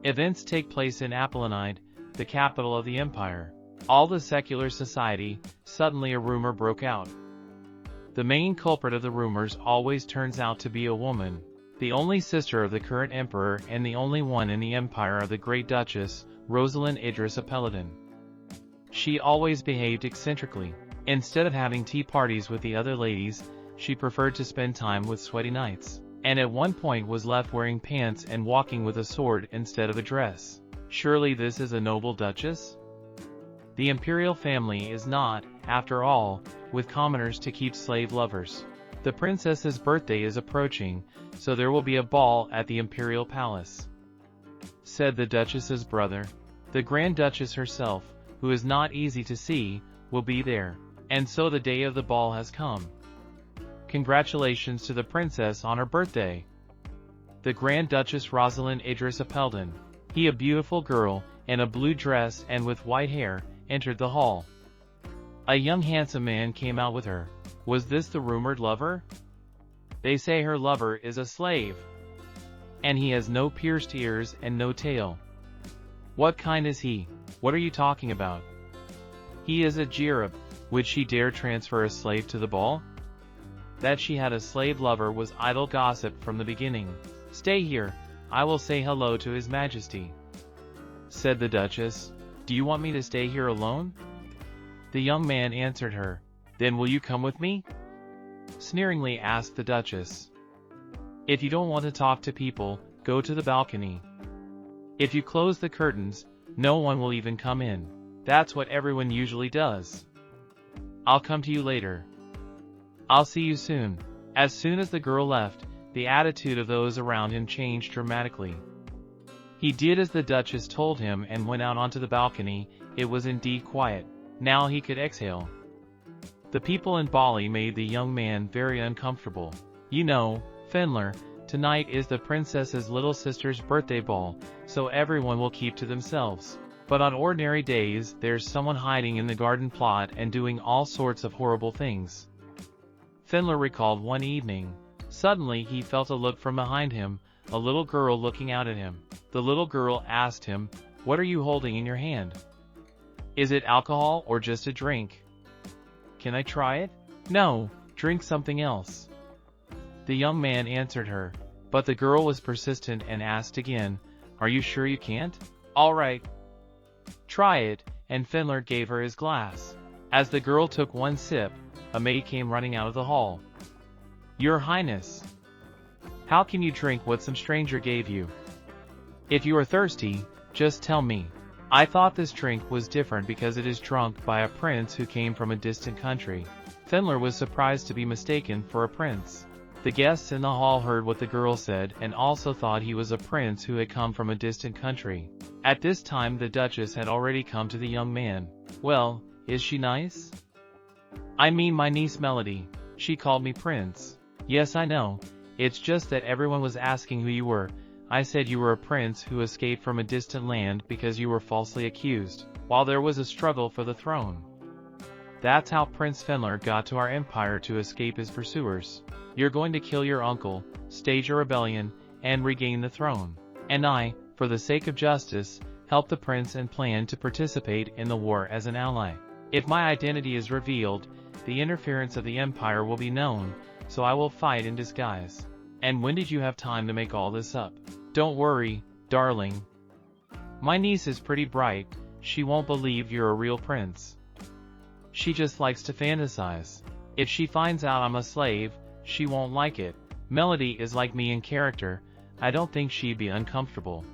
Events take place in Apelden, the capital of the empire. All the secular society, suddenly a rumor broke out. The main culprit of the rumors always turns out to be a woman, the only sister of the current emperor and the only one in the empire of the great Duchess, Rosalyn Idris Apelden. She always behaved eccentrically. Instead of having tea parties with the other ladies, she preferred to spend time with sweaty knights, and at one point was left wearing pants and walking with a sword instead of a dress. Surely this is a noble duchess? The imperial family is not, after all, with commoners to keep slave lovers. The princess's birthday is approaching, so there will be a ball at the imperial palace, said the duchess's brother. The Grand Duchess herself, who is not easy to see, will be there, and so the day of the ball has come. Congratulations to the princess on her birthday. The Grand Duchess Rosalyn Idris Apelden, a beautiful girl, in a blue dress and with white hair, entered the hall. A young handsome man came out with her. Was this the rumored lover? They say her lover is a slave, and he has no pierced ears and no tail. What kind is he? What are you talking about? He is a Jerub. Would she dare transfer a slave to the ball? That she had a slave lover was idle gossip from the beginning. Stay here, I will say hello to His Majesty, said the Duchess. Do you want me to stay here alone? The young man answered her. Then will you come with me? Sneeringly asked the Duchess. If you don't want to talk to people, go to the balcony. If you close the curtains, no one will even come in. That's what everyone usually does. I'll come to you later. I'll see you soon. As soon as the girl left, the attitude of those around him changed dramatically. He did as the Duchess told him and went out onto the balcony. It was indeed quiet. Now he could exhale. The people in Bali made the young man very uncomfortable. You know, Fenrir, tonight is the princess's little sister's birthday ball, so everyone will keep to themselves. But on ordinary days, there's someone hiding in the garden plot and doing all sorts of horrible things. Fenrir recalled one evening. Suddenly he felt a look from behind him, a little girl looking out at him. The little girl asked him, "What are you holding in your hand? Is it alcohol or just a drink? Can I try it?" "No, drink something else," the young man answered her. But the girl was persistent and asked again, "Are you sure you can't?" "All right. Try it," and Fenrir gave her his glass. As the girl took one sip, a maid came running out of the hall. "Your Highness, how can you drink what some stranger gave you? If you are thirsty, just tell me. I thought this drink was different because it is drunk by a prince who came from a distant country." Fenrir was surprised to be mistaken for a prince. The guests in the hall heard what the girl said and also thought he was a prince who had come from a distant country. At this time the Duchess had already come to the young man. "Well, is she nice?" "I mean my niece Melody. She called me prince." "Yes, I know. It's just that everyone was asking who you were. I said you were a prince who escaped from a distant land because you were falsely accused, while there was a struggle for the throne. That's how Prince Fenrir got to our empire to escape his pursuers. You're going to kill your uncle, stage a rebellion, and regain the throne. And I, for the sake of justice, help the prince and plan to participate in the war as an ally. If my identity is revealed, the interference of the empire will be known, so I will fight in disguise. And when did you have time to make all this up? Don't worry, darling. My niece is pretty bright. She won't believe you're a real prince. She just likes to fantasize. If she finds out I'm a slave, she won't like it. Melody is like me in character. I don't think she'd be uncomfortable.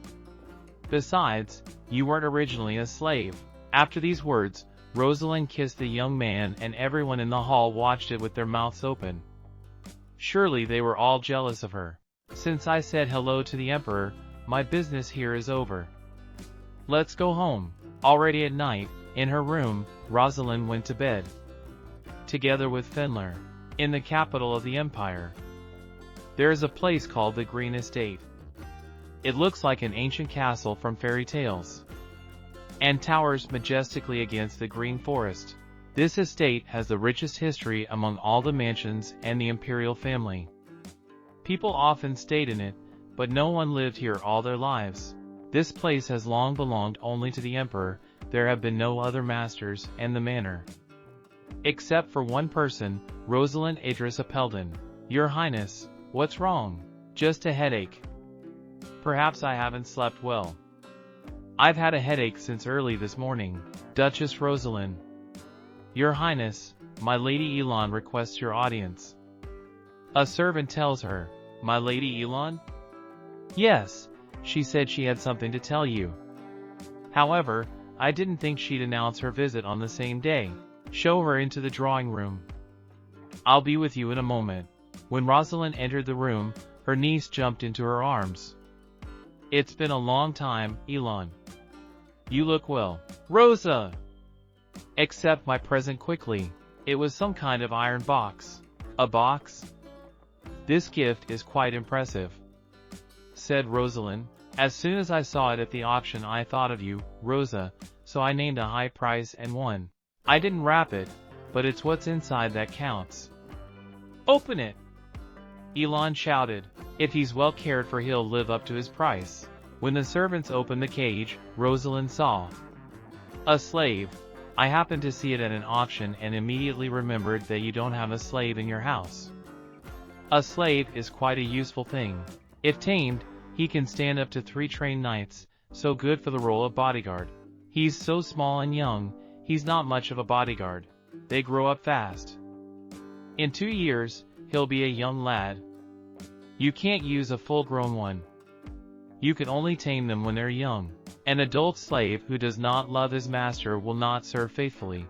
Besides, you weren't originally a slave." After these words, Rosalind kissed the young man and everyone in the hall watched it with their mouths open. Surely they were all jealous of her. "Since I said hello to the emperor, my business here is over. Let's go home." Already at night, in her room, Rosalind went to bed, together with Fenrir. In the capital of the empire, there is a place called the Green Estate. It looks like an ancient castle from fairy tales, and towers majestically against the green forest. This estate has the richest history among all the mansions and the imperial family. People often stayed in it, but no one lived here all their lives. This place has long belonged only to the emperor. There have been no other masters, and the manor. Except for one person, Rosalyn Idris Apelden. Your Highness, what's wrong? Just a headache. Perhaps I haven't slept well. I've had a headache since early this morning. Duchess Rosalind. Your Highness, my Lady Elon requests your audience. A servant tells her, My Lady Elon? Yes, she said she had something to tell you. However, I didn't think she'd announce her visit on the same day. Show her into the drawing room. I'll be with you in a moment. When Rosalind entered the room, her niece jumped into her arms. It's been a long time, Elon. You look well. Rosa! Accept my present quickly. It was some kind of iron box. A box? This gift is quite impressive, said Rosalind. As soon as I saw it at the auction I thought of you, Rosa, so I named a high price and won. I didn't wrap it, but it's what's inside that counts. Open it! Elon shouted. If he's well cared for he'll live up to his price. When the servants opened the cage, Rosalind saw a slave. I happened to see it at an auction and immediately remembered that you don't have a slave in your house. A slave is quite a useful thing. If tamed, he can stand up to 3 trained knights, so good for the role of bodyguard. He's so small and young, he's not much of a bodyguard. They grow up fast. In 2 years, he'll be a young lad. You can't use a full-grown one. You can only tame them when they're young. An adult slave who does not love his master will not serve faithfully.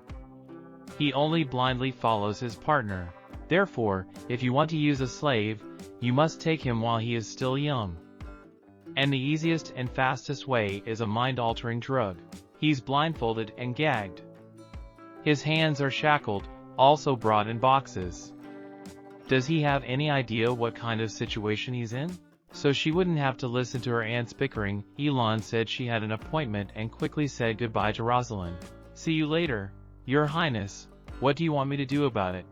He only blindly follows his partner. Therefore, if you want to use a slave, you must take him while he is still young. And the easiest and fastest way is a mind-altering drug. He's blindfolded and gagged. His hands are shackled, also brought in boxes. Does he have any idea what kind of situation he's in? So she wouldn't have to listen to her aunt's bickering, Elon said she had an appointment and quickly said goodbye to Rosalind. See you later, Your Highness. What do you want me to do about it?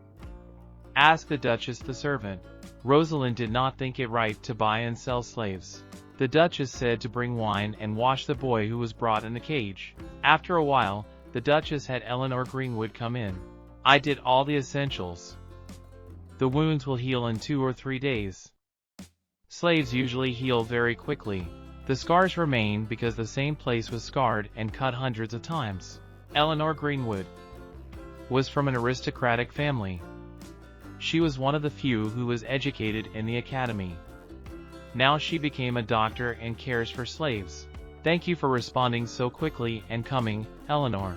Asked the Duchess the servant. Rosalind did not think it right to buy and sell slaves. The Duchess said to bring wine and wash the boy who was brought in the cage. After a while, the Duchess had Eleanor Greenwood come in. I did all the essentials. The wounds will heal in 2 or 3 days. Slaves usually heal very quickly. The scars remain because the same place was scarred and cut hundreds of times. Eleanor Greenwood was from an aristocratic family. She was one of the few who was educated in the academy. Now she became a doctor and cares for slaves. Thank you for responding so quickly and coming, Eleanor.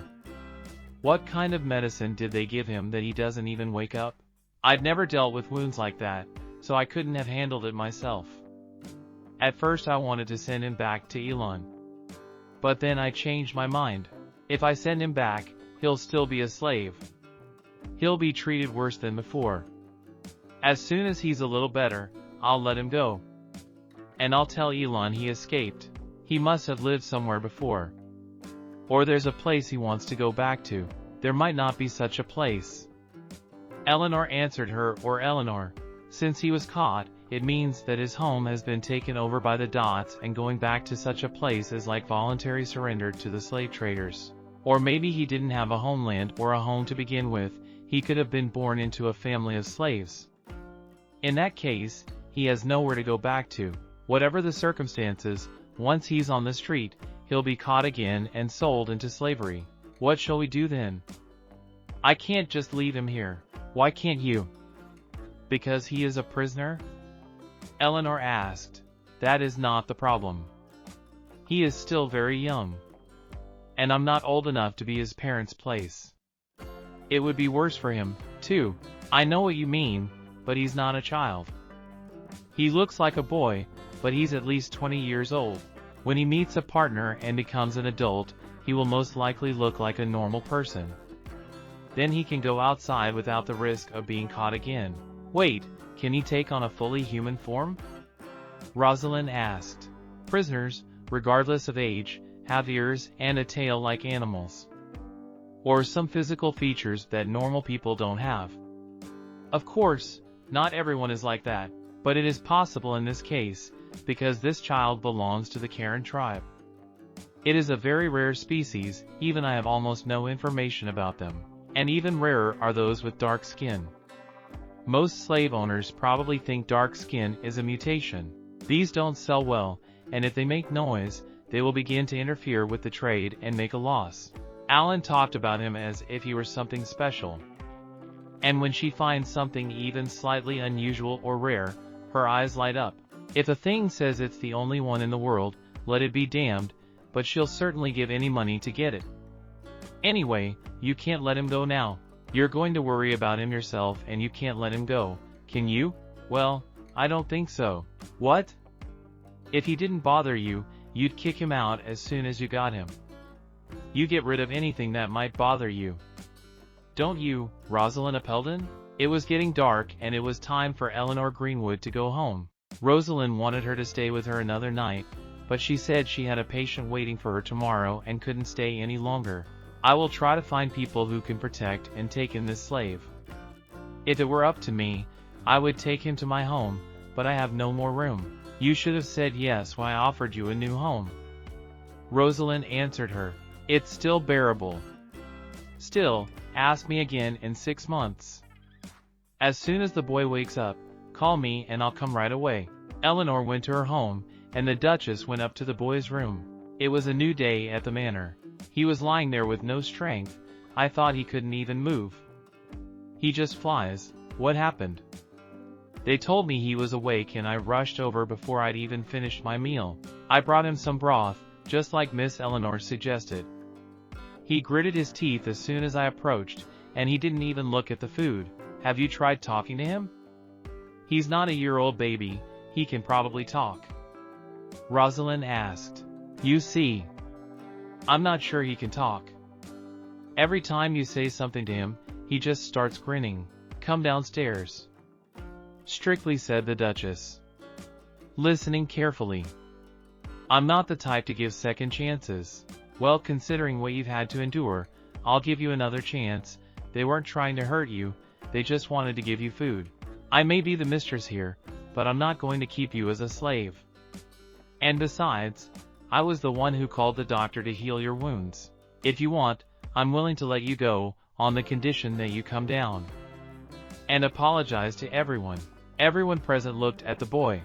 What kind of medicine did they give him that he doesn't even wake up? I'd never dealt with wounds like that, so I couldn't have handled it myself. At first I wanted to send him back to Elon. But then I changed my mind. If I send him back, he'll still be a slave. He'll be treated worse than before. As soon as he's a little better, I'll let him go. And I'll tell Elon he escaped. He must have lived somewhere before. Or there's a place he wants to go back to. There might not be such a place. Eleanor answered her, or Eleanor. Since he was caught, it means that his home has been taken over by the Dots, and going back to such a place is like voluntary surrender to the slave traders. Or maybe he didn't have a homeland or a home to begin with. He could have been born into a family of slaves. In that case, he has nowhere to go back to. Whatever the circumstances, once he's on the street, he'll be caught again and sold into slavery. What shall we do then? I can't just leave him here. Why can't you? Because he is a prisoner? Eleanor asked. That is not the problem. He is still very young. And I'm not old enough to be his parents' place. It would be worse for him, too. I know what you mean, but he's not a child. He looks like a boy, but he's at least 20 years old. When he meets a partner and becomes an adult, he will most likely look like a normal person. Then he can go outside without the risk of being caught again. Wait, can he take on a fully human form? Rosalind asked. Prisoners, regardless of age, have ears and a tail like animals. Or some physical features that normal people don't have. Of course, not everyone is like that, but it is possible in this case, because this child belongs to the Karen tribe. It is a very rare species, even I have almost no information about them. And even rarer are those with dark skin. Most slave owners probably think dark skin is a mutation. These don't sell well, and if they make noise, they will begin to interfere with the trade and make a loss. Alan talked about him as if he were something special. And when she finds something even slightly unusual or rare, her eyes light up. If a thing says it's the only one in the world, let it be damned, but she'll certainly give any money to get it. Anyway, you can't let him go now. You're going to worry about him yourself and you can't let him go, can you? Well, I don't think so. What? If he didn't bother you, you'd kick him out as soon as you got him. You get rid of anything that might bother you. Don't you, Rosalyn Apelden? It was getting dark and it was time for Eleanor Greenwood to go home. Rosalind wanted her to stay with her another night, but she said she had a patient waiting for her tomorrow and couldn't stay any longer. I will try to find people who can protect and take in this slave. If it were up to me, I would take him to my home, but I have no more room. You should have said yes when I offered you a new home. Rosalind answered her. It's still bearable. Still, ask me again in 6 months. As soon as the boy wakes up, call me and I'll come right away. Eleanor went to her home, and the Duchess went up to the boy's room. It was a new day at the manor. He was lying there with no strength. I thought he couldn't even move. He just flies. What happened? They told me he was awake and I rushed over before I'd even finished my meal. I brought him some broth, just like Miss Eleanor suggested. He gritted his teeth as soon as I approached, and he didn't even look at the food. Have you tried talking to him? He's not a year-old baby, he can probably talk. Rosalind asked. You see, I'm not sure he can talk. Every time you say something to him, he just starts grinning. Come downstairs. Strictly said the Duchess, listening carefully. I'm not the type to give second chances. Well, considering what you've had to endure, I'll give you another chance. They weren't trying to hurt you, they just wanted to give you food. I may be the mistress here, but I'm not going to keep you as a slave. And besides, I was the one who called the doctor to heal your wounds. If you want, I'm willing to let you go, on the condition that you come down and apologize to everyone. Everyone present looked at the boy,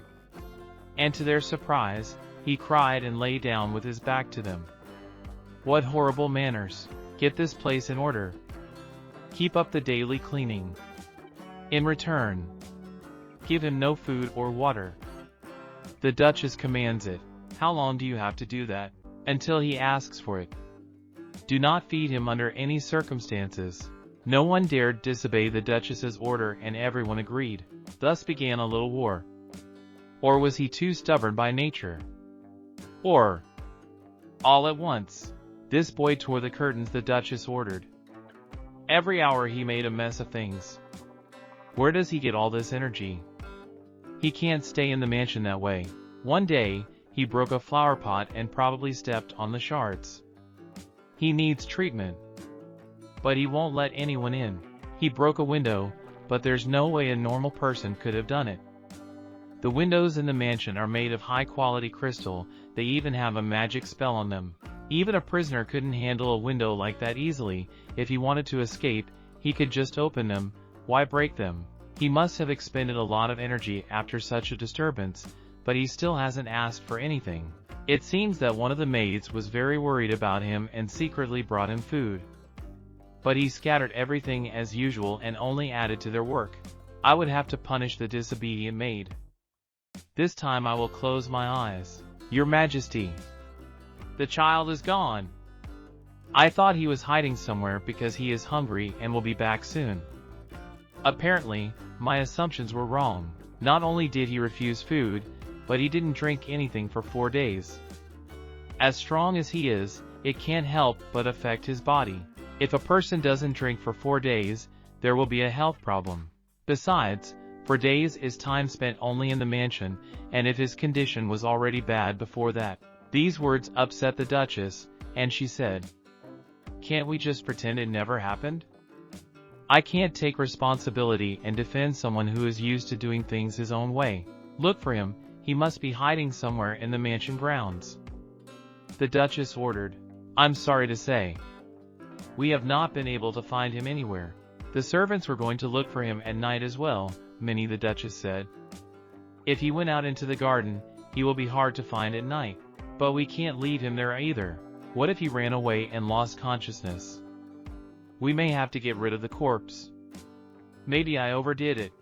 and to their surprise, he cried and lay down with his back to them. What horrible manners! Get this place in order. Keep up the daily cleaning. In return, give him no food or water. The Duchess commands it. How long do you have to do that? Until he asks for it. Do not feed him under any circumstances. No one dared disobey the Duchess's order and everyone agreed. Thus began a little war. Or was he too stubborn by nature? Or, all at once, this boy tore the curtains the Duchess ordered. Every hour he made a mess of things. Where does he get all this energy? He can't stay in the mansion that way. One day, he broke a flower pot and probably stepped on the shards. He needs treatment. But he won't let anyone in. He broke a window, but there's no way a normal person could have done it. The windows in the mansion are made of high-quality crystal, they even have a magic spell on them. Even a prisoner couldn't handle a window like that easily. If he wanted to escape, he could just open them. Why break them? He must have expended a lot of energy after such a disturbance, but he still hasn't asked for anything. It seems that one of the maids was very worried about him and secretly brought him food. But he scattered everything as usual and only added to their work. I would have to punish the disobedient maid. This time I will close my eyes. Your Majesty, the child is gone. I thought he was hiding somewhere because he is hungry and will be back soon. Apparently, my assumptions were wrong. Not only did he refuse food, but he didn't drink anything for 4 days. As strong as he is, it can't help but affect his body. If a person doesn't drink for 4 days, there will be a health problem. Besides, 4 days is time spent only in the mansion, and if his condition was already bad before that. These words upset the Duchess, and she said, "Can't we just pretend it never happened? I can't take responsibility and defend someone who is used to doing things his own way. Look for him, he must be hiding somewhere in the mansion grounds." The Duchess ordered. I'm sorry to say, we have not been able to find him anywhere. The servants were going to look for him at night as well, Minnie, the Duchess said. If he went out into the garden, he will be hard to find at night. But we can't leave him there either. What if he ran away and lost consciousness? We may have to get rid of the corpse. Maybe I overdid it.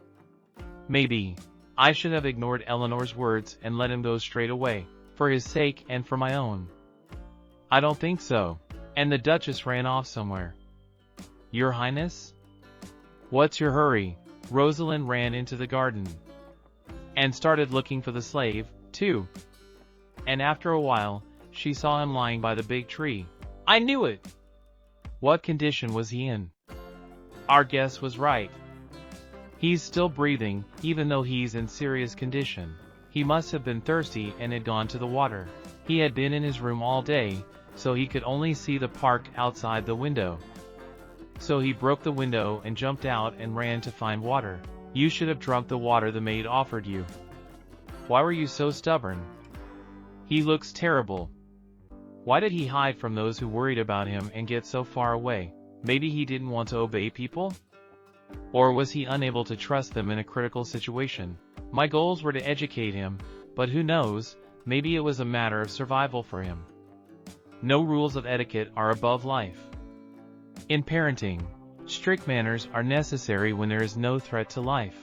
Maybe I should have ignored Eleanor's words and let him go straight away, for his sake and for my own. I don't think so. And the Duchess ran off somewhere. Your Highness? What's your hurry? Rosalind ran into the garden and started looking for the slave, too. And after a while, she saw him lying by the big tree. I knew it! What condition was he in? Our guess was right. He's still breathing, even though he's in serious condition. He must have been thirsty and had gone to the water. He had been in his room all day, so he could only see the park outside the window. So he broke the window and jumped out and ran to find water. You should have drunk the water the maid offered you. Why were you so stubborn? He looks terrible. Why did he hide from those who worried about him and get so far away? Maybe he didn't want to obey people? Or was he unable to trust them in a critical situation? My goals were to educate him, but who knows, maybe it was a matter of survival for him. No rules of etiquette are above life. In parenting, strict manners are necessary when there is no threat to life.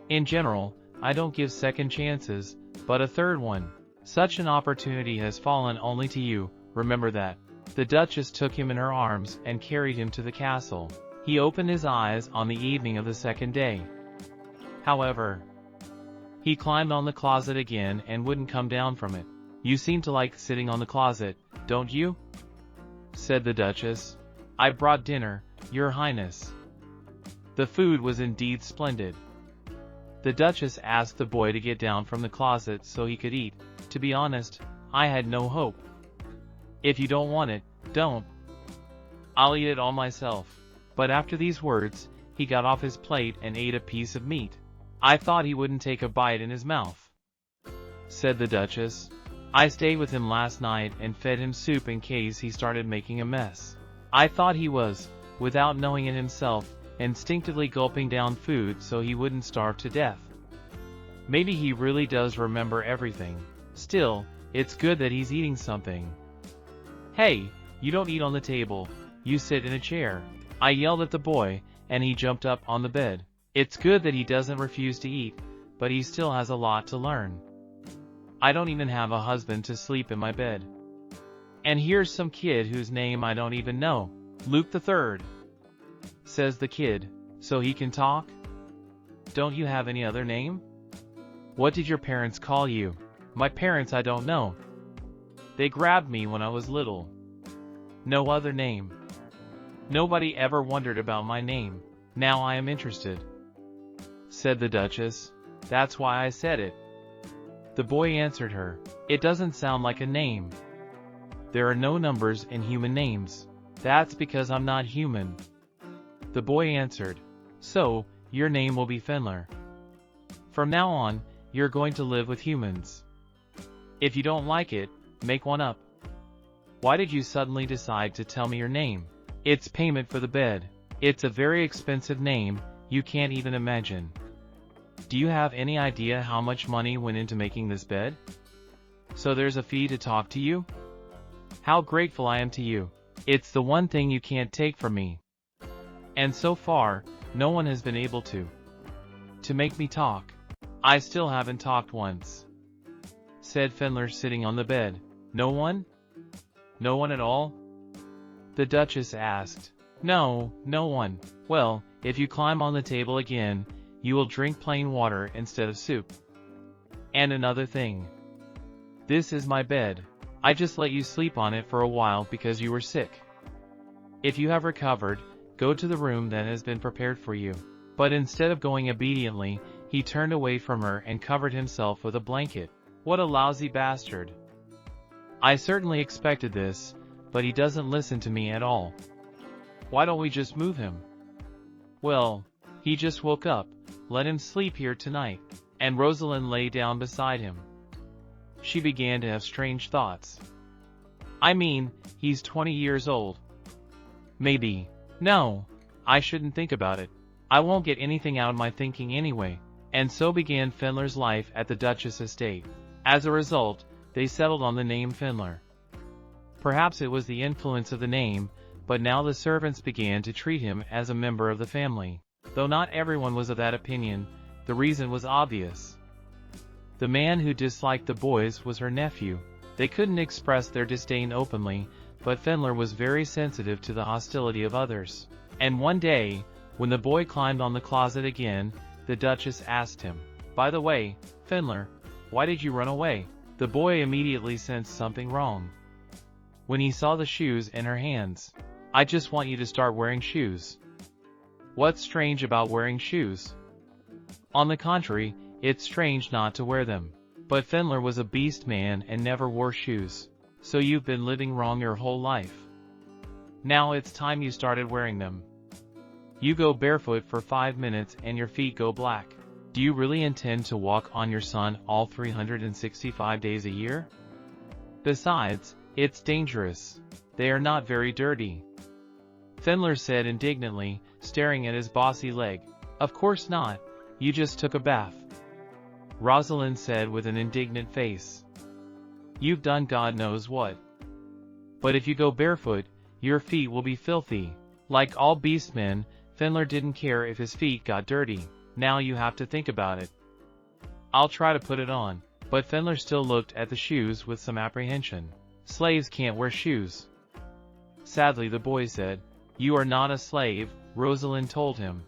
In general, I don't give second chances, but a third one. Such an opportunity has fallen only to you, remember that. The Duchess took him in her arms and carried him to the castle. He opened his eyes on the evening of the second day. However, he climbed on the closet again and wouldn't come down from it. You seem to like sitting on the closet, don't you? Said the Duchess. I brought dinner, Your Highness. The food was indeed splendid. The Duchess asked the boy to get down from the closet so he could eat. To be honest, I had no hope. If you don't want it, don't. I'll eat it all myself. But after these words, he got off his plate and ate a piece of meat. I thought he wouldn't take a bite in his mouth, said the Duchess. I stayed with him last night and fed him soup in case he started making a mess. I thought he was, without knowing it himself, instinctively gulping down food so he wouldn't starve to death. Maybe he really does remember everything. Still, it's good that he's eating something. Hey, you don't eat on the table, you sit in a chair. I yelled at the boy, and he jumped up on the bed. It's good that he doesn't refuse to eat, but he still has a lot to learn. I don't even have a husband to sleep in my bed. And here's some kid whose name I don't even know. Luke the Third, says the kid. So he can talk? Don't you have any other name? What did your parents call you? My parents I don't know. They grabbed me when I was little. No other name. Nobody ever wondered about my name. Now I am interested, said the Duchess. That's why I said it. The boy answered her. It doesn't sound like a name. There are no numbers in human names. That's because I'm not human. The boy answered. So, your name will be Fenrir. From now on, you're going to live with humans. If you don't like it, make one up. Why did you suddenly decide to tell me your name? It's payment for the bed. It's a very expensive name, you can't even imagine. Do you have any idea how much money went into making this bed? So there's a fee to talk to you? How grateful I am to you. It's the one thing you can't take from me. And so far, no one has been able to make me talk. I still haven't talked once, said Fenrir sitting on the bed. No one? No one at all? The Duchess asked. No, no one. Well, if you climb on the table again, you will drink plain water instead of soup. And another thing. This is my bed. I just let you sleep on it for a while because you were sick. If you have recovered, go to the room that has been prepared for you. But instead of going obediently, he turned away from her and covered himself with a blanket. What a lousy bastard. I certainly expected this, but he doesn't listen to me at all. Why don't we just move him? Well, he just woke up. Let him sleep here tonight. And Rosalind lay down beside him. She began to have strange thoughts. I mean, he's 20 years old. Maybe. No, I shouldn't think about it. I won't get anything out of my thinking anyway. And so began Fenrir's life at the Duchess estate. As a result, they settled on the name Fiddler. Perhaps it was the influence of the name, but now the servants began to treat him as a member of the family. Though not everyone was of that opinion, the reason was obvious. The man who disliked the boys was her nephew. They couldn't express their disdain openly, but Fenrir was very sensitive to the hostility of others. And one day, when the boy climbed on the closet again, the Duchess asked him, "By the way, Fenrir, why did you run away?" The boy immediately sensed something wrong. When he saw the shoes in her hands, "I just want you to start wearing shoes." What's strange about wearing shoes? On the contrary, it's strange not to wear them. But Fenrir was a beast man and never wore shoes. So you've been living wrong your whole life. Now it's time you started wearing them. You go barefoot for 5 minutes and your feet go black. Do you really intend to walk on your son all 365 days a year? Besides, it's dangerous. They are not very dirty. Fenrir said indignantly, staring at his bossy leg. Of course not, you just took a bath. Rosalind said with an indignant face. You've done God knows what. But if you go barefoot, your feet will be filthy. Like all beastmen, Fenrir didn't care if his feet got dirty. Now you have to think about it. I'll try to put it on. But Fenrir still looked at the shoes with some apprehension. Slaves can't wear shoes. Sadly, the boy said. You are not a slave, Rosalind told him.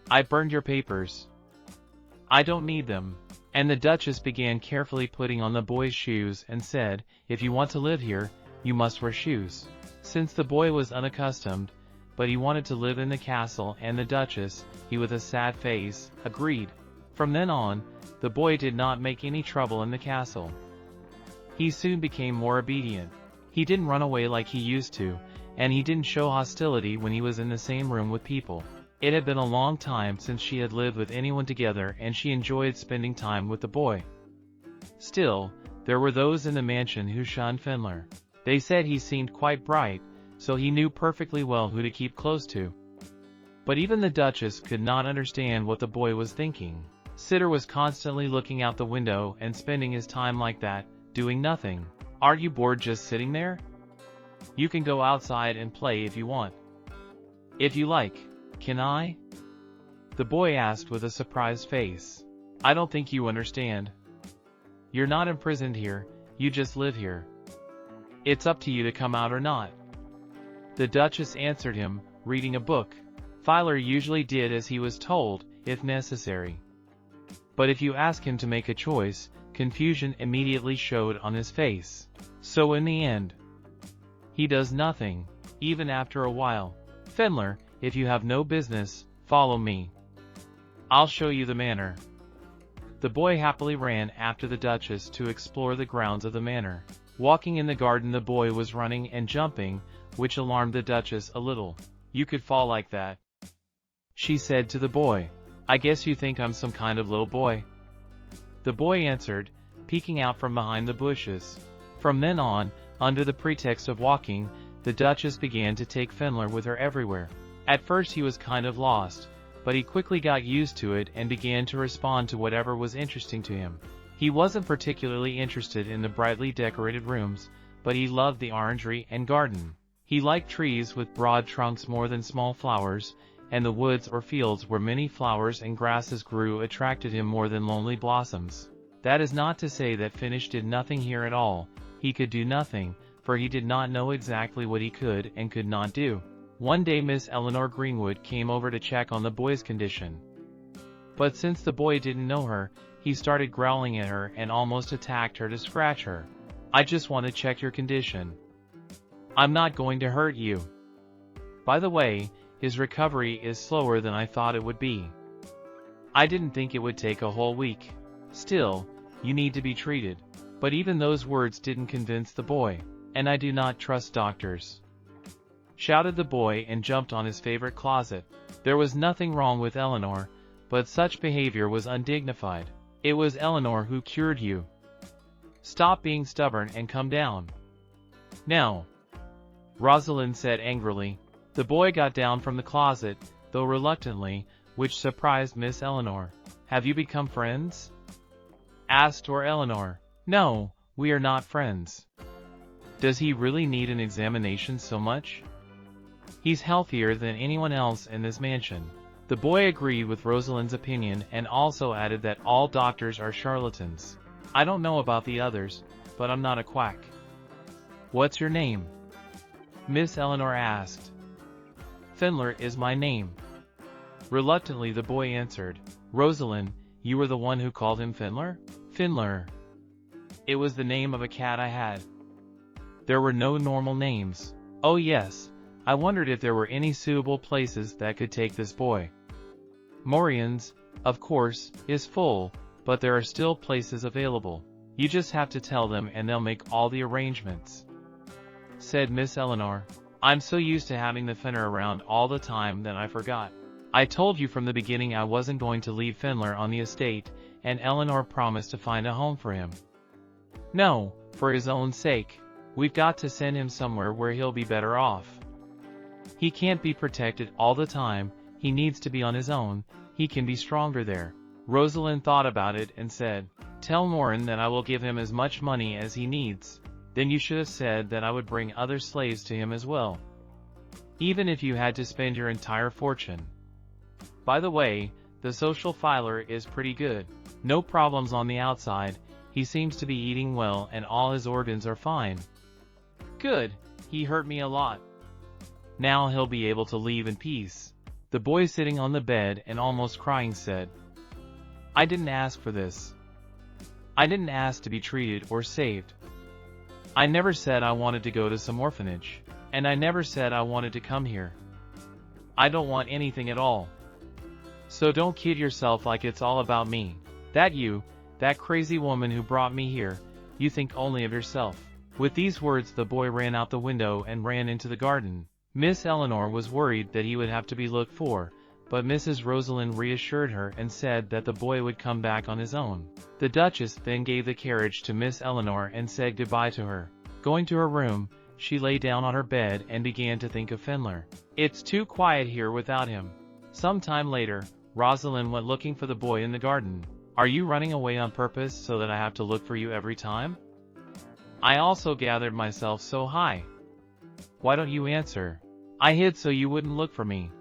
I burned your papers. I don't need them. And the Duchess began carefully putting on the boy's shoes and said, if you want to live here, you must wear shoes. Since the boy was unaccustomed, but he wanted to live in the castle, and the Duchess, he with a sad face, agreed. From then on, the boy did not make any trouble in the castle. He soon became more obedient. He didn't run away like he used to, and he didn't show hostility when he was in the same room with people. It had been a long time since she had lived with anyone together, and she enjoyed spending time with the boy. Still, there were those in the mansion who shunned Fenrir. They said he seemed quite bright, so he knew perfectly well who to keep close to. But even the Duchess could not understand what the boy was thinking. Sitter was constantly looking out the window and spending his time like that, doing nothing. Aren't you bored just sitting there? You can go outside and play if you want. If you like. Can I? The boy asked with a surprised face. I don't think you understand. You're not imprisoned here, you just live here. It's up to you to come out or not. The Duchess answered him, reading a book. Fiddler usually did as he was told, if necessary. But if you ask him to make a choice, confusion immediately showed on his face. So in the end, he does nothing, even after a while. Fenrir, if you have no business, follow me. I'll show you the manor. The boy happily ran after the Duchess to explore the grounds of the manor. Walking in the garden, the boy was running and jumping, which alarmed the Duchess a little. You could fall like that, she said to the boy. I guess you think I'm some kind of little boy. The boy answered, peeking out from behind the bushes. From then on, under the pretext of walking, the Duchess began to take Fenrir with her everywhere. At first he was kind of lost, but he quickly got used to it and began to respond to whatever was interesting to him. He wasn't particularly interested in the brightly decorated rooms, but he loved the orangery and garden. He liked trees with broad trunks more than small flowers, and the woods or fields where many flowers and grasses grew attracted him more than lonely blossoms. That is not to say that Finnish did nothing here at all. He could do nothing, for he did not know exactly what he could and could not do. One day Miss Eleanor Greenwood came over to check on the boy's condition. But since the boy didn't know her, he started growling at her and almost attacked her to scratch her. I just want to check your condition. I'm not going to hurt you. By the way, his recovery is slower than I thought it would be. I didn't think it would take a whole week. Still, you need to be treated. But even those words didn't convince the boy. And I do not trust doctors, shouted the boy and jumped on his favorite closet. There was nothing wrong with Eleanor, but such behavior was undignified. It was Eleanor who cured you. Stop being stubborn and come down. "No," Rosalind said angrily. The boy got down from the closet, though reluctantly, which surprised Miss Eleanor. "Have you become friends?" asked Eleanor. "No, we are not friends." "Does he really need an examination so much?" "He's healthier than anyone else in this mansion." The boy agreed with Rosalind's opinion and also added that all doctors are charlatans. "I don't know about the others, but I'm not a quack." "What's your name?" Miss Eleanor asked. "Fiddler is my name." Reluctantly the boy answered. "Rosalind, you were the one who called him Fiddler?" "Fiddler. It was the name of a cat I had. There were no normal names." "Oh yes, I wondered if there were any suitable places that could take this boy." "Morian's, of course, is full, but there are still places available. You just have to tell them and they'll make all the arrangements," said Miss Eleanor. "I'm so used to having the Fenrir around all the time that I forgot. I told you from the beginning I wasn't going to leave Fiddler on the estate, and Eleanor promised to find a home for him." "No, for his own sake. We've got to send him somewhere where he'll be better off. He can't be protected all the time, he needs to be on his own, he can be stronger there." Rosalind thought about it and said, "Tell Morin that I will give him as much money as he needs. Then you should have said that I would bring other slaves to him as well. Even if you had to spend your entire fortune. By the way, the social filer is pretty good. No problems on the outside, he seems to be eating well and all his organs are fine." "Good, he hurt me a lot. Now he'll be able to leave in peace." The boy sitting on the bed and almost crying said, "I didn't ask for this. I didn't ask to be treated or saved. I never said I wanted to go to some orphanage, and I never said I wanted to come here. I don't want anything at all. So don't kid yourself like it's all about me. That crazy woman who brought me here, you think only of yourself." With these words the boy ran out the window and ran into the garden. Miss Eleanor was worried that he would have to be looked for, but Mrs. Rosalind reassured her and said that the boy would come back on his own. The Duchess then gave the carriage to Miss Eleanor and said goodbye to her. Going to her room, she lay down on her bed and began to think of Fenrir. "It's too quiet here without him." Some time later, Rosalind went looking for the boy in the garden. "Are you running away on purpose so that I have to look for you every time?" "I also gathered myself so high." "Why don't you answer?" "I hid so you wouldn't look for me.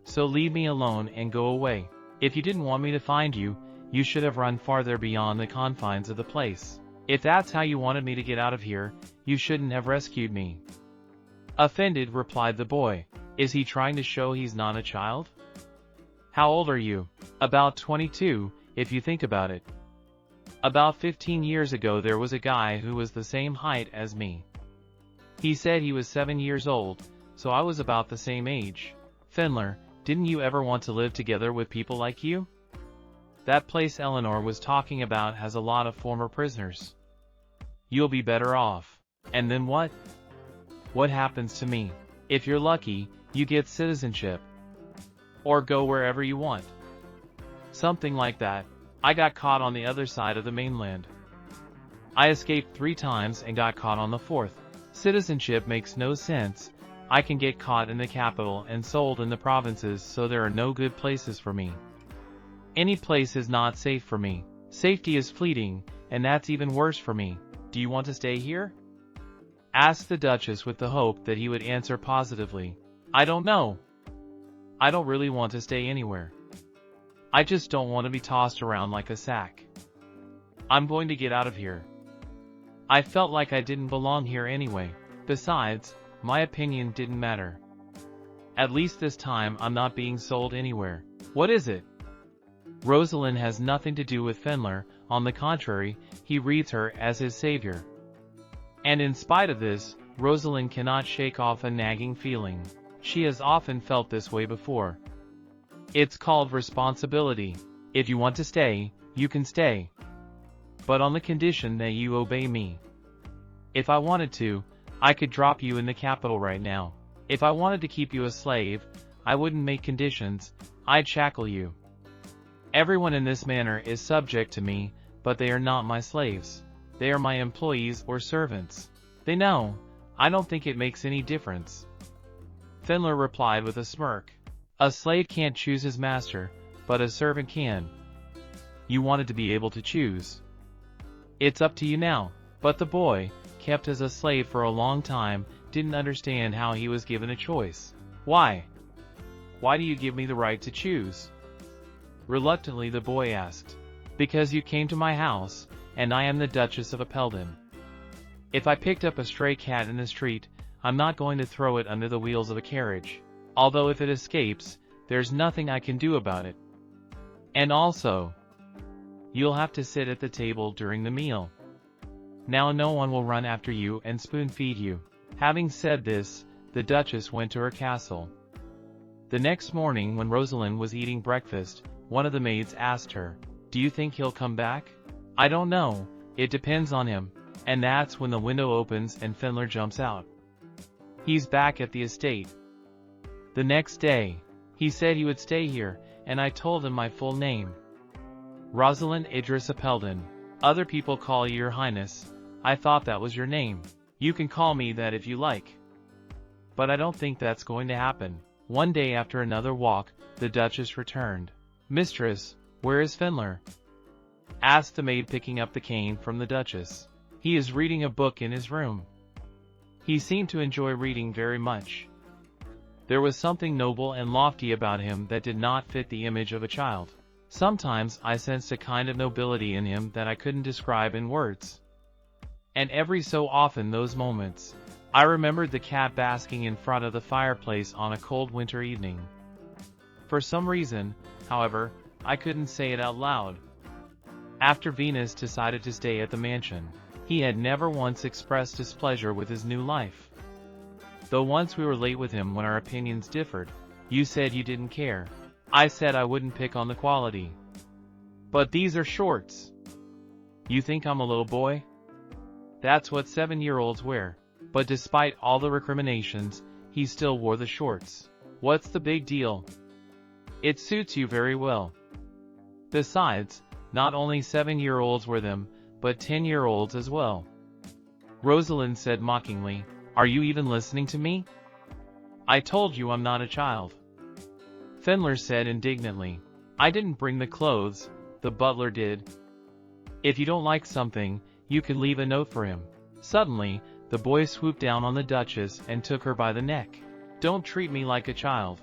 So leave me alone and go away. If you didn't want me to find you, you should have run farther beyond the confines of the place. If that's how you wanted me to get out of here, you shouldn't have rescued me." Offended, replied the boy. "Is he trying to show he's not a child?" "How old are you?" "About 22, if you think about it. About 15 years ago there was a guy who was the same height as me. He said he was 7 years old, so I was about the same age. Fenrir, didn't you ever want to live together with people like you? That place Eleanor was talking about has a lot of former prisoners. You'll be better off." "And then what?" "What happens to me? If you're lucky, you get citizenship. Or go wherever you want. Something like that. I got caught on the other side of the mainland. I escaped 3 times and got caught on the 4th. Citizenship makes no sense. I can get caught in the capital and sold in the provinces, so there are no good places for me. Any place is not safe for me. Safety is fleeting, and that's even worse for me. Do you want to stay here?" asked the Duchess with the hope that he would answer positively. "I don't know. I don't really want to stay anywhere. I just don't want to be tossed around like a sack. I'm going to get out of here. I felt like I didn't belong here anyway. Besides, my opinion didn't matter. At least this time I'm not being sold anywhere." "What is it?" "Rosalind has nothing to do with Fenrir, on the contrary, he reads her as his savior. And in spite of this, Rosalind cannot shake off a nagging feeling. She has often felt this way before. It's called responsibility. If you want to stay, you can stay. But on the condition that you obey me. If I wanted to, I could drop you in the capital right now. If I wanted to keep you a slave, I wouldn't make conditions, I'd shackle you. Everyone in this manor is subject to me, but they are not my slaves. They are my employees or servants. They know, I don't think it makes any difference. Fiddler replied with a smirk. A slave can't choose his master, but a servant can. You wanted to be able to choose. It's up to you now. But the boy, kept as a slave for a long time, didn't understand how he was given a choice. Why? Why do you give me the right to choose? Reluctantly the boy asked. Because you came to my house, and I am the Duchess of Apelden. If I picked up a stray cat in the street, I'm not going to throw it under the wheels of a carriage. Although if it escapes, there's nothing I can do about it. And also, you'll have to sit at the table during the meal. Now no one will run after you and spoon-feed you. Having said this, the Duchess went to her castle. The next morning when Rosalind was eating breakfast, one of the maids asked her, "Do you think he'll come back?" "I don't know, it depends on him." And that's when the window opens and Fiddler jumps out. He's back at the estate. The next day, he said he would stay here, and I told him my full name. Rosalyn Idris Apelden. Other people call you Your Highness. I thought that was your name. You can call me that if you like. But I don't think that's going to happen. One day after another walk, the Duchess returned. "Mistress, where is Fiddler?" asked the maid, picking up the cane from the Duchess. "He is reading a book in his room." He seemed to enjoy reading very much. There was something noble and lofty about him that did not fit the image of a child. Sometimes I sensed a kind of nobility in him that I couldn't describe in words. And every so often those moments, I remembered the cat basking in front of the fireplace on a cold winter evening. For some reason, however, I couldn't say it out loud. After Venus decided to stay at the mansion, he had never once expressed displeasure with his new life. Though once we were late with him when our opinions differed. You said you didn't care. I said I wouldn't pick on the quality. But these are shorts. You think I'm a little boy? That's what 7-year-olds wear. But despite all the recriminations, he still wore the shorts. What's the big deal? It suits you very well. Besides, not only 7-year-olds wear them, but 10-year-olds as well. Rosalind said mockingly, "Are you even listening to me? I told you I'm not a child." Fiddler said indignantly, "I didn't bring the clothes, the butler did. If you don't like something, you can leave a note for him." Suddenly, the boy swooped down on the Duchess and took her by the neck. "Don't treat me like a child.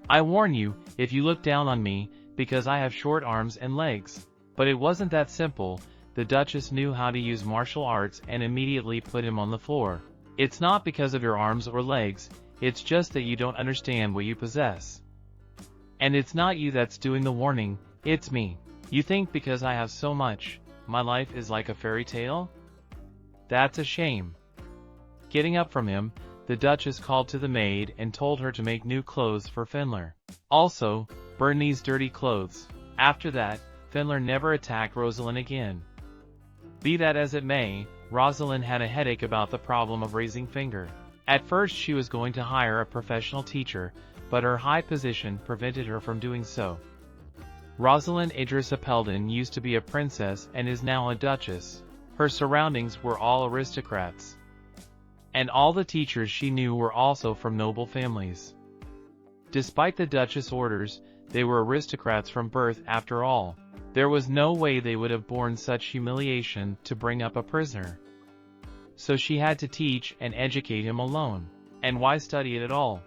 I warn you, if you look down on me, because I have short arms and legs." But it wasn't that simple. The Duchess knew how to use martial arts and immediately put him on the floor. "It's not because of your arms or legs, it's just that you don't understand what you possess. And it's not you that's doing the warning, it's me. You think because I have so much, my life is like a fairy tale? That's a shame." Getting up from him, the Duchess called to the maid and told her to make new clothes for Fiddler. Also, burn these dirty clothes. After that, Fiddler never attacked Rosalind again. Be that as it may, Rosalind had a headache about the problem of raising finger. At first she was going to hire a professional teacher, but her high position prevented her from doing so. Rosalyn Idris Apelden used to be a princess and is now a duchess. Her surroundings were all aristocrats. And all the teachers she knew were also from noble families. Despite the Duchess' orders, they were aristocrats from birth after all. There was no way they would have borne such humiliation to bring up a prisoner. So she had to teach and educate him alone. And why study it at all?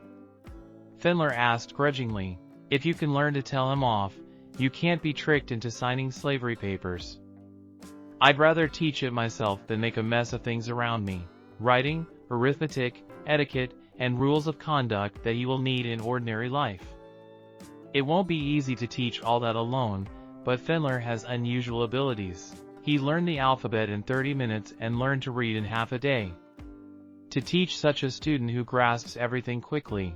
Fiddler asked grudgingly. "If you can learn to tell him off, you can't be tricked into signing slavery papers." "I'd rather teach it myself than make a mess of things around me. Writing, arithmetic, etiquette, and rules of conduct that you will need in ordinary life. It won't be easy to teach all that alone, but Fiddler has unusual abilities. He learned the alphabet in 30 minutes and learned to read in half a day. To teach such a student who grasps everything quickly.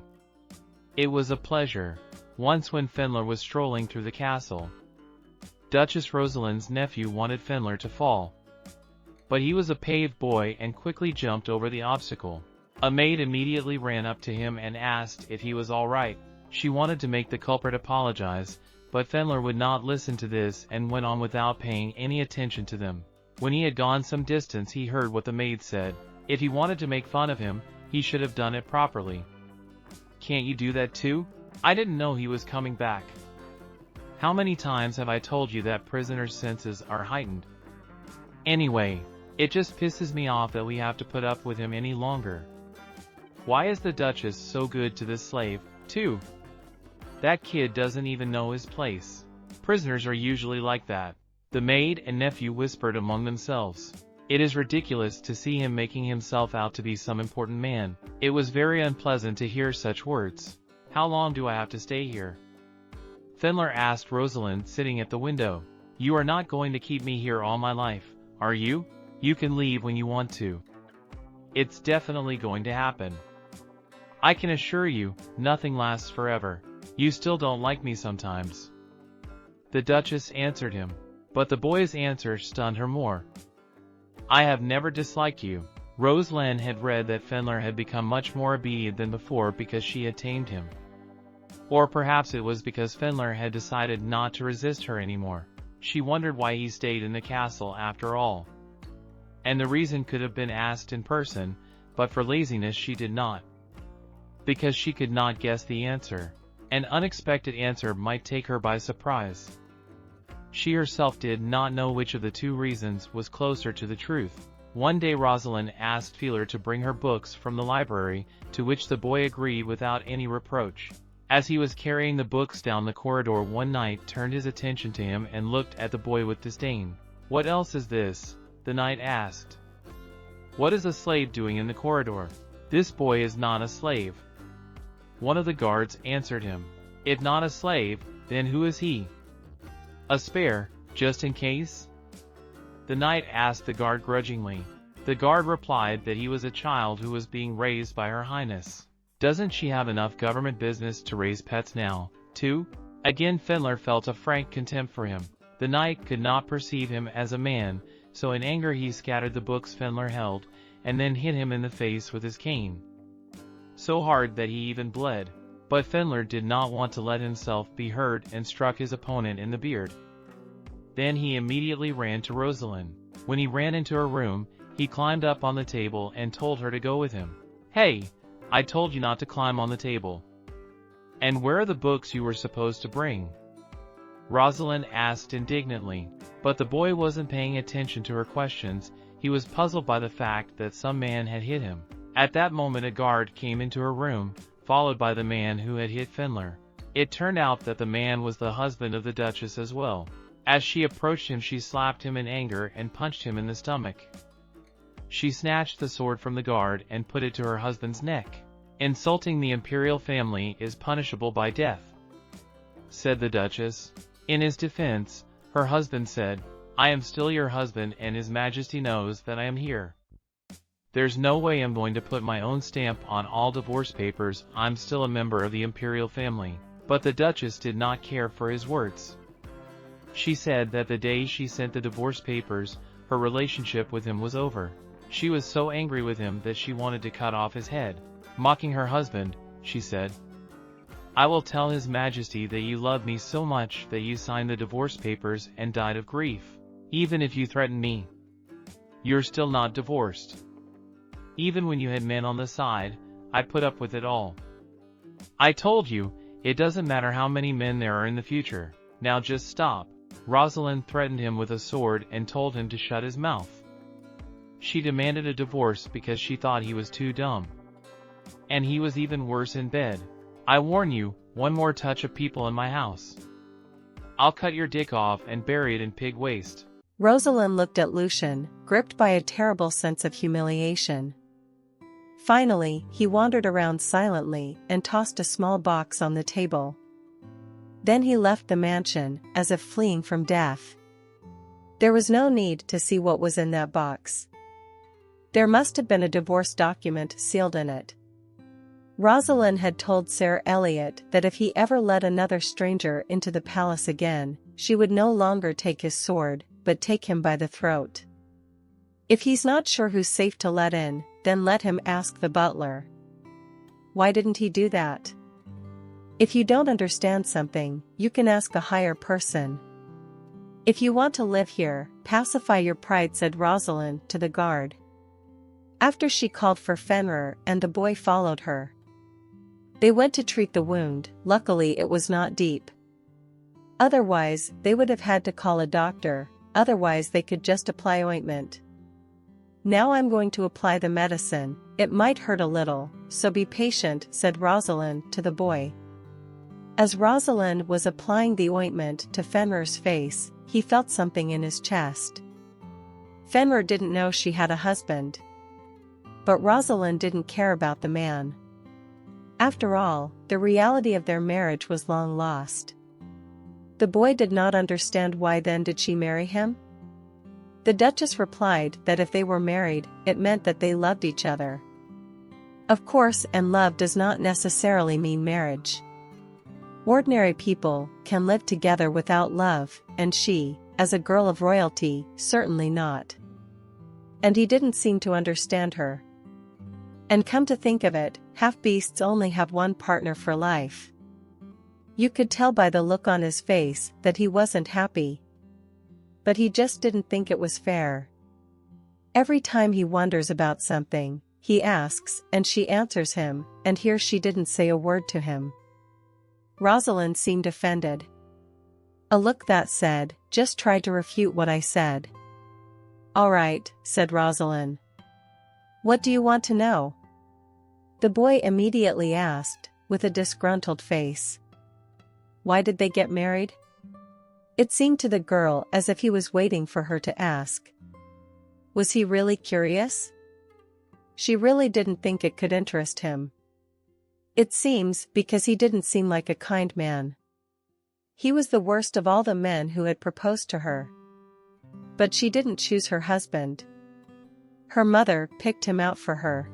It was a pleasure. Once when Fiddler was strolling through the castle, Duchess Rosalind's nephew wanted Fiddler to fall. But he was a paved boy and quickly jumped over the obstacle. A maid immediately ran up to him and asked if he was all right. She wanted to make the culprit apologize, but Fiddler would not listen to this and went on without paying any attention to them. When he had gone some distance he heard what the maid said. If he wanted to make fun of him, he should have done it properly. Can't you do that too? I didn't know he was coming back. How many times have I told you that prisoners' senses are heightened? Anyway, it just pisses me off that we have to put up with him any longer. Why is the Duchess so good to this slave, too? That kid doesn't even know his place. Prisoners are usually like that. The maid and nephew whispered among themselves. It is ridiculous to see him making himself out to be some important man. It was very unpleasant to hear such words. How long do I have to stay here? Fenrir asked Rosalind, sitting at the window. You are not going to keep me here all my life, are you? You can leave when you want to. It's definitely going to happen. I can assure you, nothing lasts forever. You still don't like me sometimes. The Duchess answered him. But the boy's answer stunned her more. I have never disliked you. Rosalind had read that Fenrir had become much more obedient than before because she had tamed him. Or perhaps it was because Fenrir had decided not to resist her anymore. She wondered why he stayed in the castle after all. And the reason could have been asked in person, but for laziness she did not. Because she could not guess the answer. An unexpected answer might take her by surprise. She herself did not know which of the two reasons was closer to the truth. One day Rosalind asked Fiddler to bring her books from the library, to which the boy agreed without any reproach. As he was carrying the books down the corridor one night, turned his attention to him and looked at the boy with disdain. What else is this? The knight asked. What is a slave doing in the corridor? This boy is not a slave. One of the guards answered him. If not a slave, then who is he? A spare, just in case? The knight asked the guard grudgingly. The guard replied that he was a child who was being raised by Her Highness. Doesn't she have enough government business to raise pets now, too? Again Fenrir felt a frank contempt for him. The knight could not perceive him as a man, so in anger he scattered the books Fenrir held, and then hit him in the face with his cane. So hard that he even bled. But Fenrir did not want to let himself be hurt and struck his opponent in the beard. Then he immediately ran to Rosalind. When he ran into her room, he climbed up on the table and told her to go with him. Hey, I told you not to climb on the table. And where are the books you were supposed to bring? Rosalind asked indignantly. But the boy wasn't paying attention to her questions. He was puzzled by the fact that some man had hit him. At that moment a guard came into her room, followed by the man who had hit Fenrir. It turned out that the man was the husband of the Duchess as well. As she approached him she slapped him in anger and punched him in the stomach. She snatched the sword from the guard and put it to her husband's neck. Insulting the imperial family is punishable by death, said the Duchess. In his defense, her husband said, I am still your husband and His Majesty knows that I am here. There's no way I'm going to put my own stamp on all divorce papers. I'm still a member of the imperial family. But the Duchess did not care for his words. She said that the day she sent the divorce papers, her relationship with him was over. She was so angry with him that she wanted to cut off his head. Mocking her husband, she said, I will tell His Majesty that you love me so much that you signed the divorce papers and died of grief. Even if you threaten me, you're still not divorced. Even when you had men on the side, I put up with it all. I told you, it doesn't matter how many men there are in the future. Now just stop. Rosalind threatened him with a sword and told him to shut his mouth. She demanded a divorce because she thought he was too dumb. And he was even worse in bed. I warn you, one more touch of people in my house. I'll cut your dick off and bury it in pig waste. Rosalind looked at Lucian, gripped by a terrible sense of humiliation. Finally, he wandered around silently and tossed a small box on the table. Then he left the mansion, as if fleeing from death. There was no need to see what was in that box. There must have been a divorce document sealed in it. Rosalind had told Sir Elliot that if he ever let another stranger into the palace again, she would no longer take his sword, but take him by the throat. If he's not sure who's safe to let in, then let him ask the butler. Why didn't he do that? If you don't understand something, you can ask a higher person. If you want to live here, pacify your pride, said Rosalind to the guard. After she called for Fenrir and the boy followed her. They went to treat the wound, luckily it was not deep. Otherwise, they would have had to call a doctor, otherwise they could just apply ointment. Now I'm going to apply the medicine, it might hurt a little, so be patient, said Rosalind to the boy. As Rosalind was applying the ointment to Fenrir's face, he felt something in his chest. Fenrir didn't know she had a husband. But Rosalind didn't care about the man. After all, the reality of their marriage was long lost. The boy did not understand why then did she marry him? The Duchess replied that if they were married, it meant that they loved each other. Of course, and love does not necessarily mean marriage. Ordinary people can live together without love, and she, as a girl of royalty, certainly not. And he didn't seem to understand her. And come to think of it, half-beasts only have one partner for life. You could tell by the look on his face that he wasn't happy. But he just didn't think it was fair. Every time he wonders about something, he asks and she answers him, and here she didn't say a word to him. Rosalind seemed offended. A look that said, just try to refute what I said. All right, said Rosalind. What do you want to know? The boy immediately asked, with a disgruntled face. Why did they get married? It seemed to the girl as if he was waiting for her to ask. Was he really curious? She really didn't think it could interest him. It seems because he didn't seem like a kind man. He was the worst of all the men who had proposed to her. But she didn't choose her husband. Her mother picked him out for her.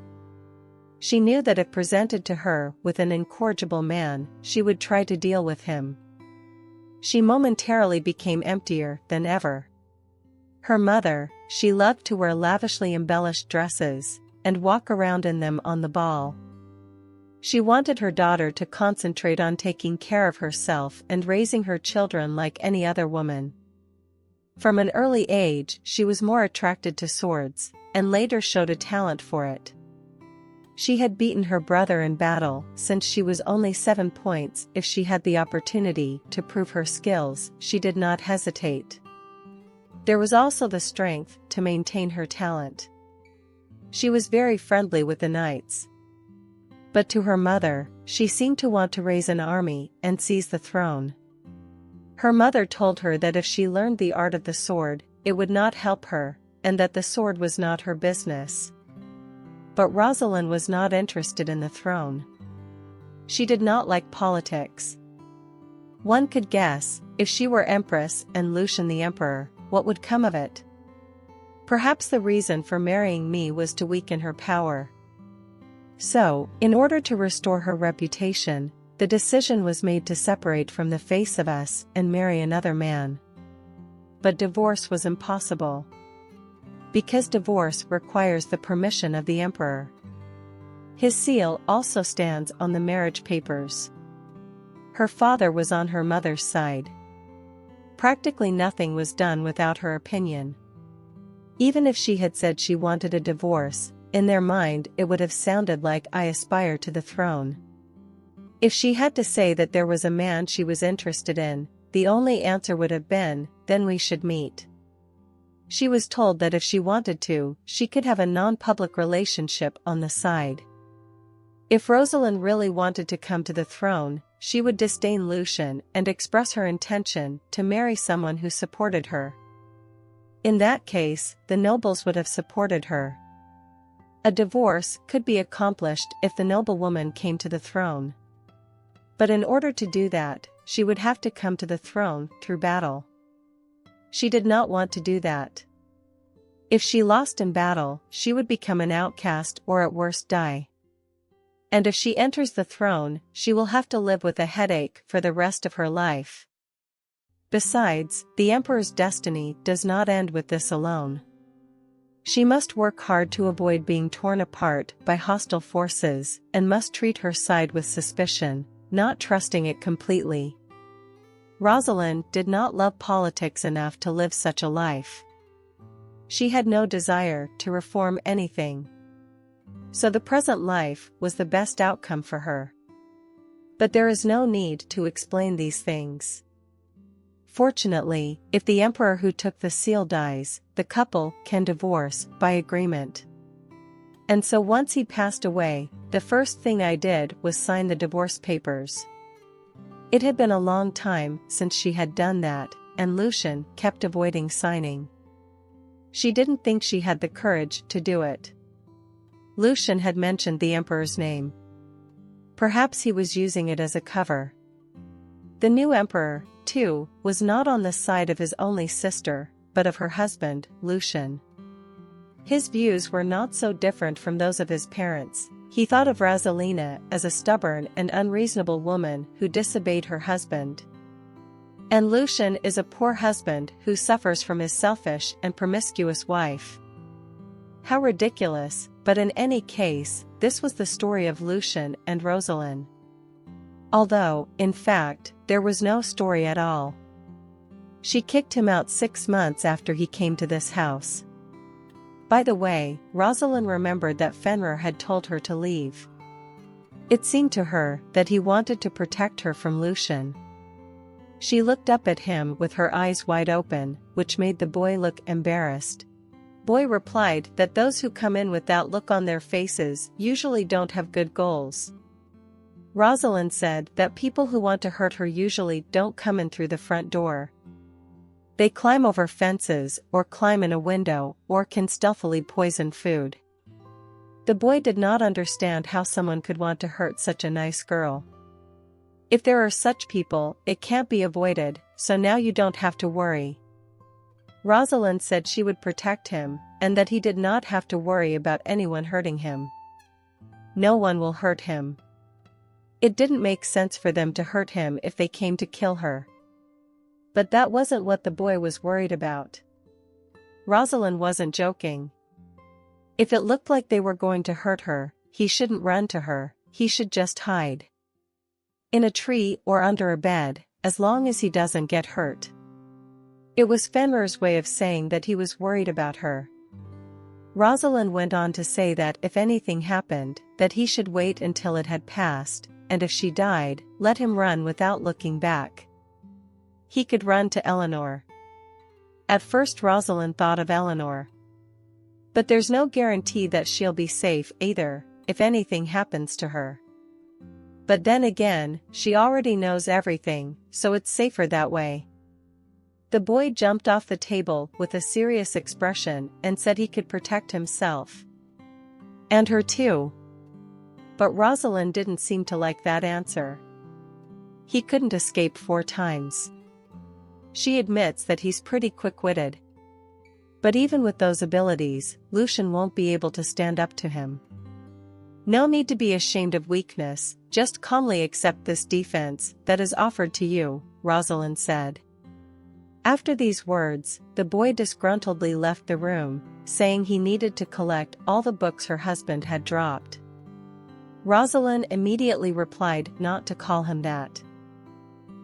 She knew that if presented to her with an incorrigible man, she would try to deal with him. She momentarily became emptier than ever. Her mother, she loved to wear lavishly embellished dresses, and walk around in them on the ball. She wanted her daughter to concentrate on taking care of herself and raising her children like any other woman. From an early age she was more attracted to swords, and later showed a talent for it. She had beaten her brother in battle since she was only 7 points. If she had the opportunity to prove her skills, she did not hesitate. There was also the strength to maintain her talent. She was very friendly with the knights. But to her mother, she seemed to want to raise an army and seize the throne. Her mother told her that if she learned the art of the sword, it would not help her, and that the sword was not her business. But Rosalind was not interested in the throne. She did not like politics. One could guess, if she were empress and Lucian the emperor, what would come of it. Perhaps the reason for marrying me was to weaken her power. So, in order to restore her reputation, the decision was made to separate from the face of us and marry another man. But divorce was impossible. Because divorce requires the permission of the emperor. His seal also stands on the marriage papers. Her father was on her mother's side. Practically nothing was done without her opinion. Even if she had said she wanted a divorce, in their mind it would have sounded like I aspire to the throne. If she had to say that there was a man she was interested in, the only answer would have been, then we should meet. She was told that if she wanted to, she could have a non-public relationship on the side. If Rosalind really wanted to come to the throne, she would disdain Lucian and express her intention to marry someone who supported her. In that case, the nobles would have supported her. A divorce could be accomplished if the noblewoman came to the throne. But in order to do that, she would have to come to the throne through battle. She did not want to do that. If she lost in battle, she would become an outcast or at worst die. And if she enters the throne, she will have to live with a headache for the rest of her life. Besides, the emperor's destiny does not end with this alone. She must work hard to avoid being torn apart by hostile forces, and must treat her side with suspicion, not trusting it completely. Rosalind did not love politics enough to live such a life. She had no desire to reform anything. So the present life was the best outcome for her. But there is no need to explain these things. Fortunately, if the emperor who took the seal dies, the couple can divorce by agreement. And so once he passed away, the first thing I did was sign the divorce papers. It had been a long time since she had done that, and Lucian kept avoiding signing. She didn't think she had the courage to do it. Lucian had mentioned the emperor's name. Perhaps he was using it as a cover. The new emperor, too, was not on the side of his only sister, but of her husband, Lucian. His views were not so different from those of his parents. He thought of Rosalina as a stubborn and unreasonable woman who disobeyed her husband. And Lucian is a poor husband who suffers from his selfish and promiscuous wife. How ridiculous, but in any case, this was the story of Lucian and Rosalind. Although, in fact, there was no story at all. She kicked him out 6 months after he came to this house. By the way, Rosalind remembered that Fenrir had told her to leave. It seemed to her that he wanted to protect her from Lucian. She looked up at him with her eyes wide open, which made the boy look embarrassed. Boy replied that those who come in with that look on their faces usually don't have good goals. Rosalind said that people who want to hurt her usually don't come in through the front door. They climb over fences, or climb in a window, or can stealthily poison food. The boy did not understand how someone could want to hurt such a nice girl. If there are such people, it can't be avoided, so now you don't have to worry. Rosalind said she would protect him, and that he did not have to worry about anyone hurting him. No one will hurt him. It didn't make sense for them to hurt him if they came to kill her. But that wasn't what the boy was worried about. Rosalind wasn't joking. If it looked like they were going to hurt her, he shouldn't run to her, he should just hide. In a tree or under a bed, as long as he doesn't get hurt. It was Fenrir's way of saying that he was worried about her. Rosalind went on to say that if anything happened, that he should wait until it had passed, and if she died, let him run without looking back. He could run to Eleanor. At first Rosalind thought of Eleanor. But there's no guarantee that she'll be safe either, if anything happens to her. But then again, she already knows everything, so it's safer that way. The boy jumped off the table with a serious expression and said he could protect himself. And her too. But Rosalind didn't seem to like that answer. He couldn't escape 4 times. She admits that he's pretty quick-witted. But even with those abilities, Lucian won't be able to stand up to him. No need to be ashamed of weakness, just calmly accept this defense that is offered to you, Rosalind said. After these words, the boy disgruntledly left the room, saying he needed to collect all the books her husband had dropped. Rosalind immediately replied not to call him that.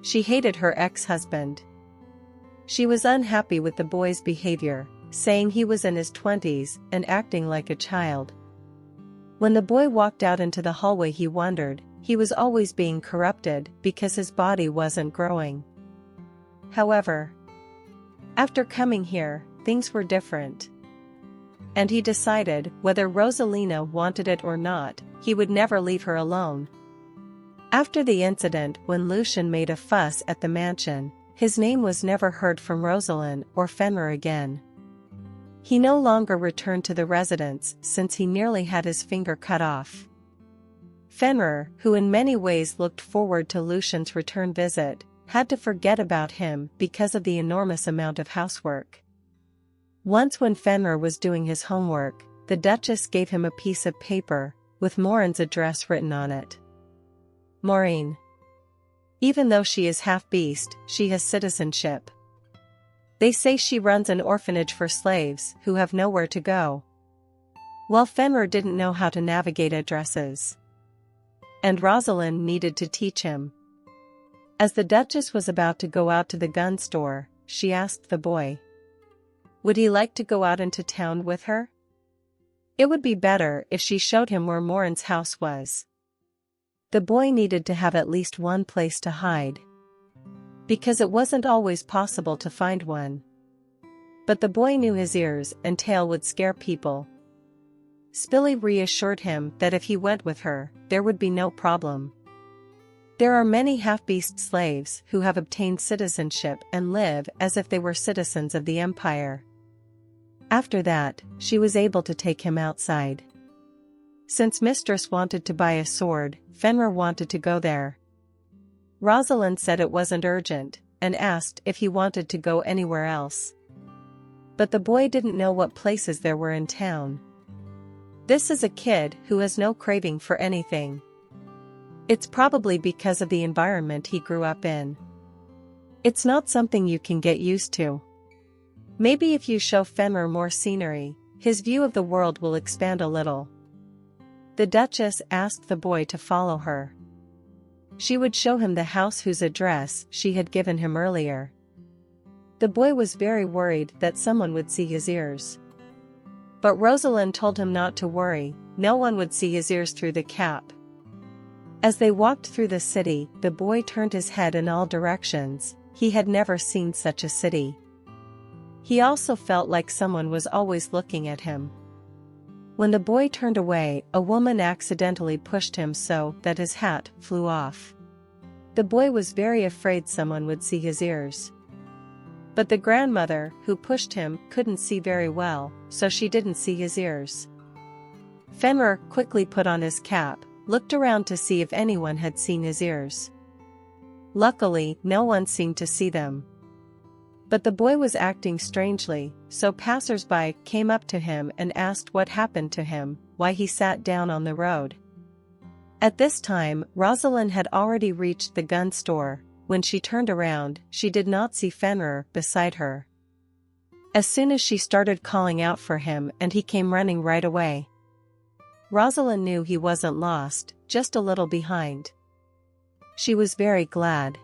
She hated her ex-husband. She was unhappy with the boy's behavior, saying he was in his 20s and acting like a child. When the boy walked out into the hallway, he wondered, he was always being corrupted because his body wasn't growing. However, after coming here, things were different. And he decided, whether Rosalina wanted it or not, he would never leave her alone. After the incident when Lucian made a fuss at the mansion, his name was never heard from Rosalind or Fenrir again. He no longer returned to the residence since he nearly had his finger cut off. Fenrir, who in many ways looked forward to Lucian's return visit, had to forget about him because of the enormous amount of housework. Once when Fenrir was doing his homework, the Duchess gave him a piece of paper, with Maureen's address written on it. Maureen. Even though she is half-beast, she has citizenship. They say she runs an orphanage for slaves who have nowhere to go. Well, Fenrir didn't know how to navigate addresses. And Rosalind needed to teach him. As the Duchess was about to go out to the gun store, she asked the boy. Would he like to go out into town with her? It would be better if she showed him where Morin's house was. The boy needed to have at least one place to hide, because it wasn't always possible to find one. But the boy knew his ears and tail would scare people. Spilly reassured him that if he went with her, there would be no problem. There are many half-beast slaves who have obtained citizenship and live as if they were citizens of the empire. After that, she was able to take him outside. Since Mistress wanted to buy a sword, Fenrir wanted to go there. Rosalind said it wasn't urgent, and asked if he wanted to go anywhere else. But the boy didn't know what places there were in town. This is a kid who has no craving for anything. It's probably because of the environment he grew up in. It's not something you can get used to. Maybe if you show Fenrir more scenery, his view of the world will expand a little. The Duchess asked the boy to follow her. She would show him the house whose address she had given him earlier. The boy was very worried that someone would see his ears. But Rosalind told him not to worry, no one would see his ears through the cap. As they walked through the city, the boy turned his head in all directions. He had never seen such a city. He also felt like someone was always looking at him. When the boy turned away, a woman accidentally pushed him so that his hat flew off. The boy was very afraid someone would see his ears. But the grandmother who pushed him couldn't see very well, so she didn't see his ears. Fenrir quickly put on his cap, looked around to see if anyone had seen his ears. Luckily, no one seemed to see them. But the boy was acting strangely, so passers-by came up to him and asked what happened to him, why he sat down on the road. At this time, Rosalind had already reached the gun store. When she turned around, she did not see Fenrir beside her. As soon as she started calling out for him, and he came running right away. Rosalind knew he wasn't lost, just a little behind. She was very glad.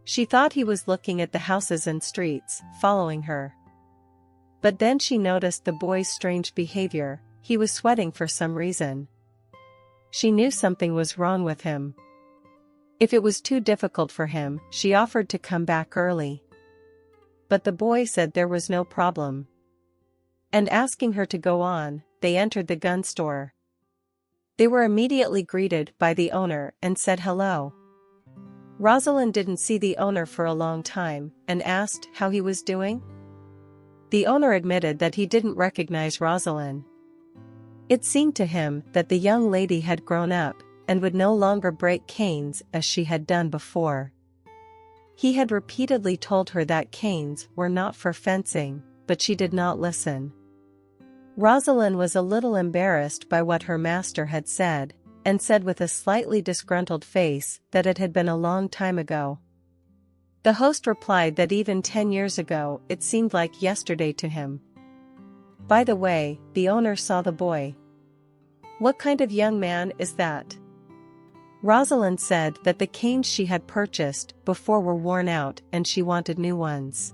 She thought he was looking at the houses and streets, following her. But then she noticed the boy's strange behavior. He was sweating for some reason. She knew something was wrong with him. If it was too difficult for him, she offered to come back early. But the boy said there was no problem. And asking her to go on, they entered the gun store. They were immediately greeted by the owner and said hello. Rosalind didn't see the owner for a long time and asked how he was doing. The owner admitted that he didn't recognize Rosalind. It seemed to him that the young lady had grown up and would no longer break canes as she had done before. He had repeatedly told her that canes were not for fencing, but she did not listen. Rosalind was a little embarrassed by what her master had said, and said with a slightly disgruntled face that it had been a long time ago. The host replied that even 10 years ago it seemed like yesterday to him. By the way, the owner saw the boy. "What kind of young man is that?" Rosalind said that the canes she had purchased before were worn out and she wanted new ones.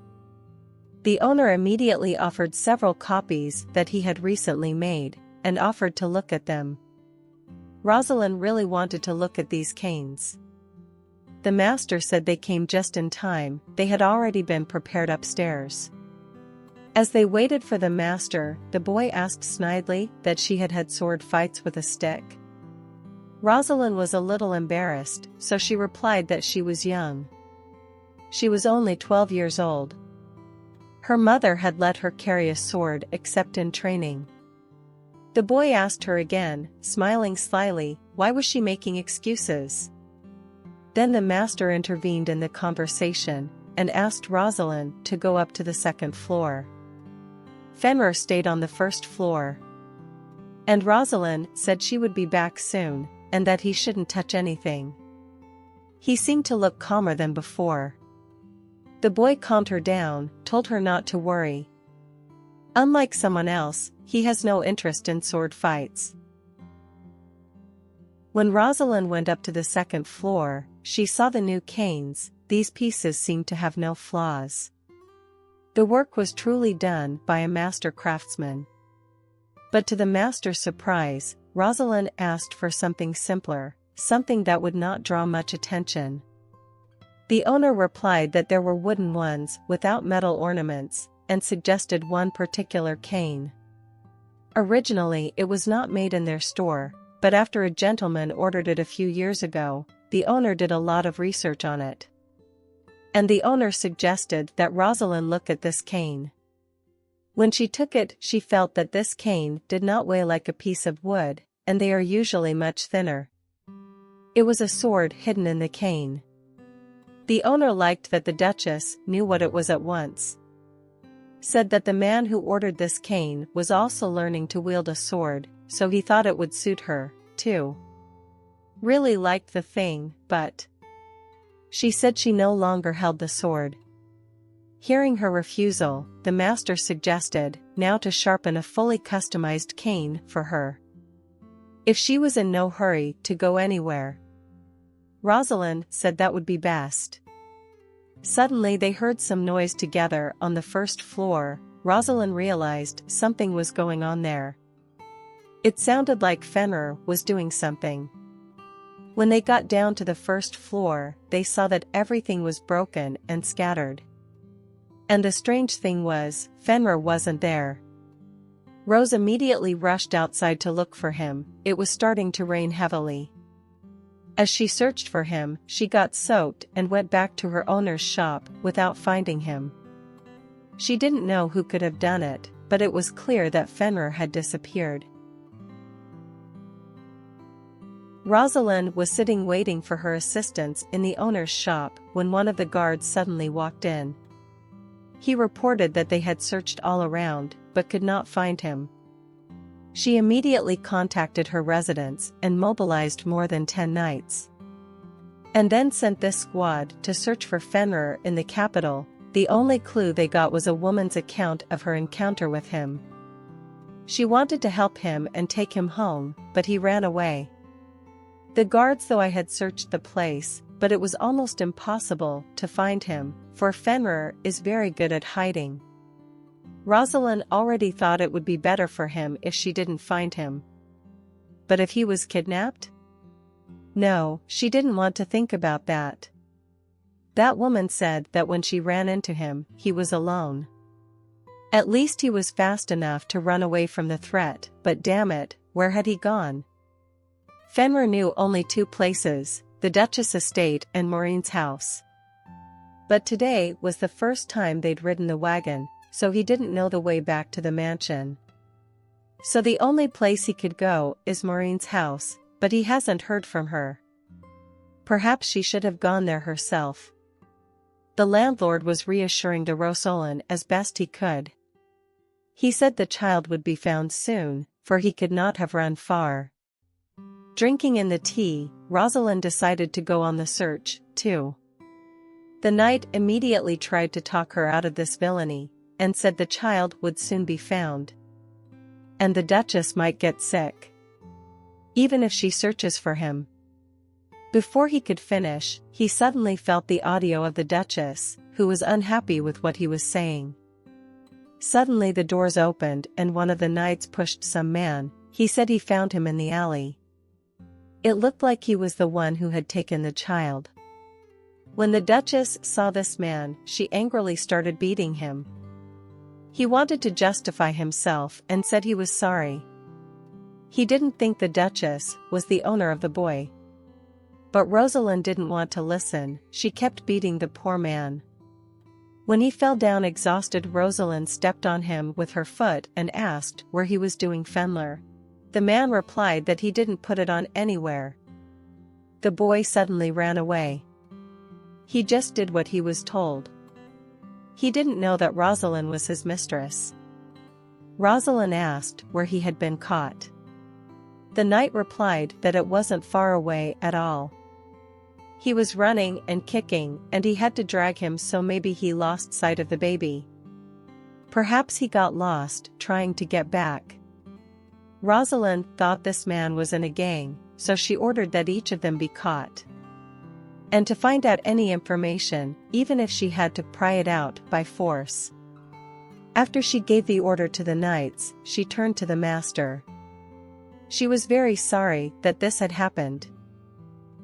The owner immediately offered several copies that he had recently made, and offered to look at them. Rosalind really wanted to look at these canes. The master said they came just in time, they had already been prepared upstairs. As they waited for the master, the boy asked snidely that she had had sword fights with a stick. Rosalind was a little embarrassed, so she replied that she was young. She was only 12 years old. Her mother had let her carry a sword except in training. The boy asked her again, smiling slyly, why was she making excuses? Then the master intervened in the conversation, and asked Rosalind to go up to the second floor. Fenrir stayed on the first floor. And Rosalind said she would be back soon, and that he shouldn't touch anything. He seemed to look calmer than before. The boy calmed her down, told her not to worry. Unlike someone else, he has no interest in sword fights. When Rosalind went up to the second floor, she saw the new canes. These pieces seemed to have no flaws. The work was truly done by a master craftsman. But to the master's surprise, Rosalind asked for something simpler, something that would not draw much attention. The owner replied that there were wooden ones without metal ornaments, and suggested one particular cane. Originally, it was not made in their store, but after a gentleman ordered it a few years ago, the owner did a lot of research on it. And the owner suggested that Rosalind look at this cane. When she took it, she felt that this cane did not weigh like a piece of wood, and they are usually much thinner. It was a sword hidden in the cane. The owner liked that the Duchess knew what it was at once. Said that the man who ordered this cane was also learning to wield a sword, so he thought it would suit her, too. Really liked the thing, but she said she no longer held the sword. Hearing her refusal, the master suggested now to sharpen a fully customized cane for her. If she was in no hurry to go anywhere, Rosalind said that would be best. Suddenly they heard some noise together on the first floor. Rosalind realized something was going on there. It sounded like Fenrir was doing something. When they got down to the first floor, they saw that everything was broken and scattered. And the strange thing was, Fenrir wasn't there. Rose immediately rushed outside to look for him. It was starting to rain heavily. As she searched for him, she got soaked and went back to her owner's shop without finding him. She didn't know who could have done it, but it was clear that Fenrir had disappeared. Rosalind was sitting waiting for her assistants in the owner's shop when one of the guards suddenly walked in. He reported that they had searched all around, but could not find him. She immediately contacted her residence and mobilized more than 10 knights. And then sent this squad to search for Fenrir in the capital. The only clue they got was a woman's account of her encounter with him. She wanted to help him and take him home, but he ran away. The guards though I had searched the place, but it was almost impossible to find him, for Fenrir is very good at hiding. Rosalind already thought it would be better for him if she didn't find him. But if he was kidnapped? No, she didn't want to think about that. That woman said that when she ran into him, he was alone. At least he was fast enough to run away from the threat, but damn it, where had he gone? Fenrir knew only 2 places, the Duchess estate and Maureen's house. But today was the first time they'd ridden the wagon, so he didn't know the way back to the mansion. So the only place he could go is Maureen's house, but he hasn't heard from her. Perhaps she should have gone there herself. The landlord was reassuring to Rosalind as best he could. He said the child would be found soon, for he could not have run far. Drinking in the tea, Rosalind decided to go on the search, too. The knight immediately tried to talk her out of this villainy, and said the child would soon be found. And the Duchess might get sick. Even if she searches for him. Before he could finish, he suddenly felt the audio of the Duchess, who was unhappy with what he was saying. Suddenly the doors opened and one of the knights pushed some man. He said he found him in the alley. It looked like he was the one who had taken the child. When the Duchess saw this man, she angrily started beating him. He wanted to justify himself and said he was sorry. He didn't think the Duchess was the owner of the boy. But Rosalind didn't want to listen, she kept beating the poor man. When he fell down exhausted, Rosalind stepped on him with her foot and asked where he was doing Fenrir. The man replied that he didn't put it on anywhere. The boy suddenly ran away. He just did what he was told. He didn't know that Rosalind was his mistress. Rosalind asked where he had been caught. The knight replied that it wasn't far away at all. He was running and kicking, and he had to drag him, so maybe he lost sight of the baby. Perhaps he got lost trying to get back. Rosalind thought this man was in a gang, so she ordered that each of them be caught. And to find out any information, even if she had to pry it out by force. After she gave the order to the knights, she turned to the master. She was very sorry that this had happened.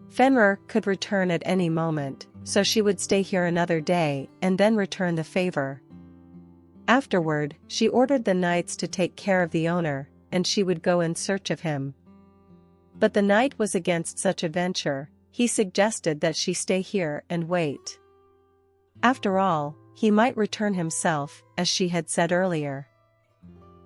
Fenrir could return at any moment, so she would stay here another day and then return the favor. Afterward, she ordered the knights to take care of the owner, and she would go in search of him. But the knight was against such a venture. He suggested that she stay here and wait. After all, he might return himself, as she had said earlier.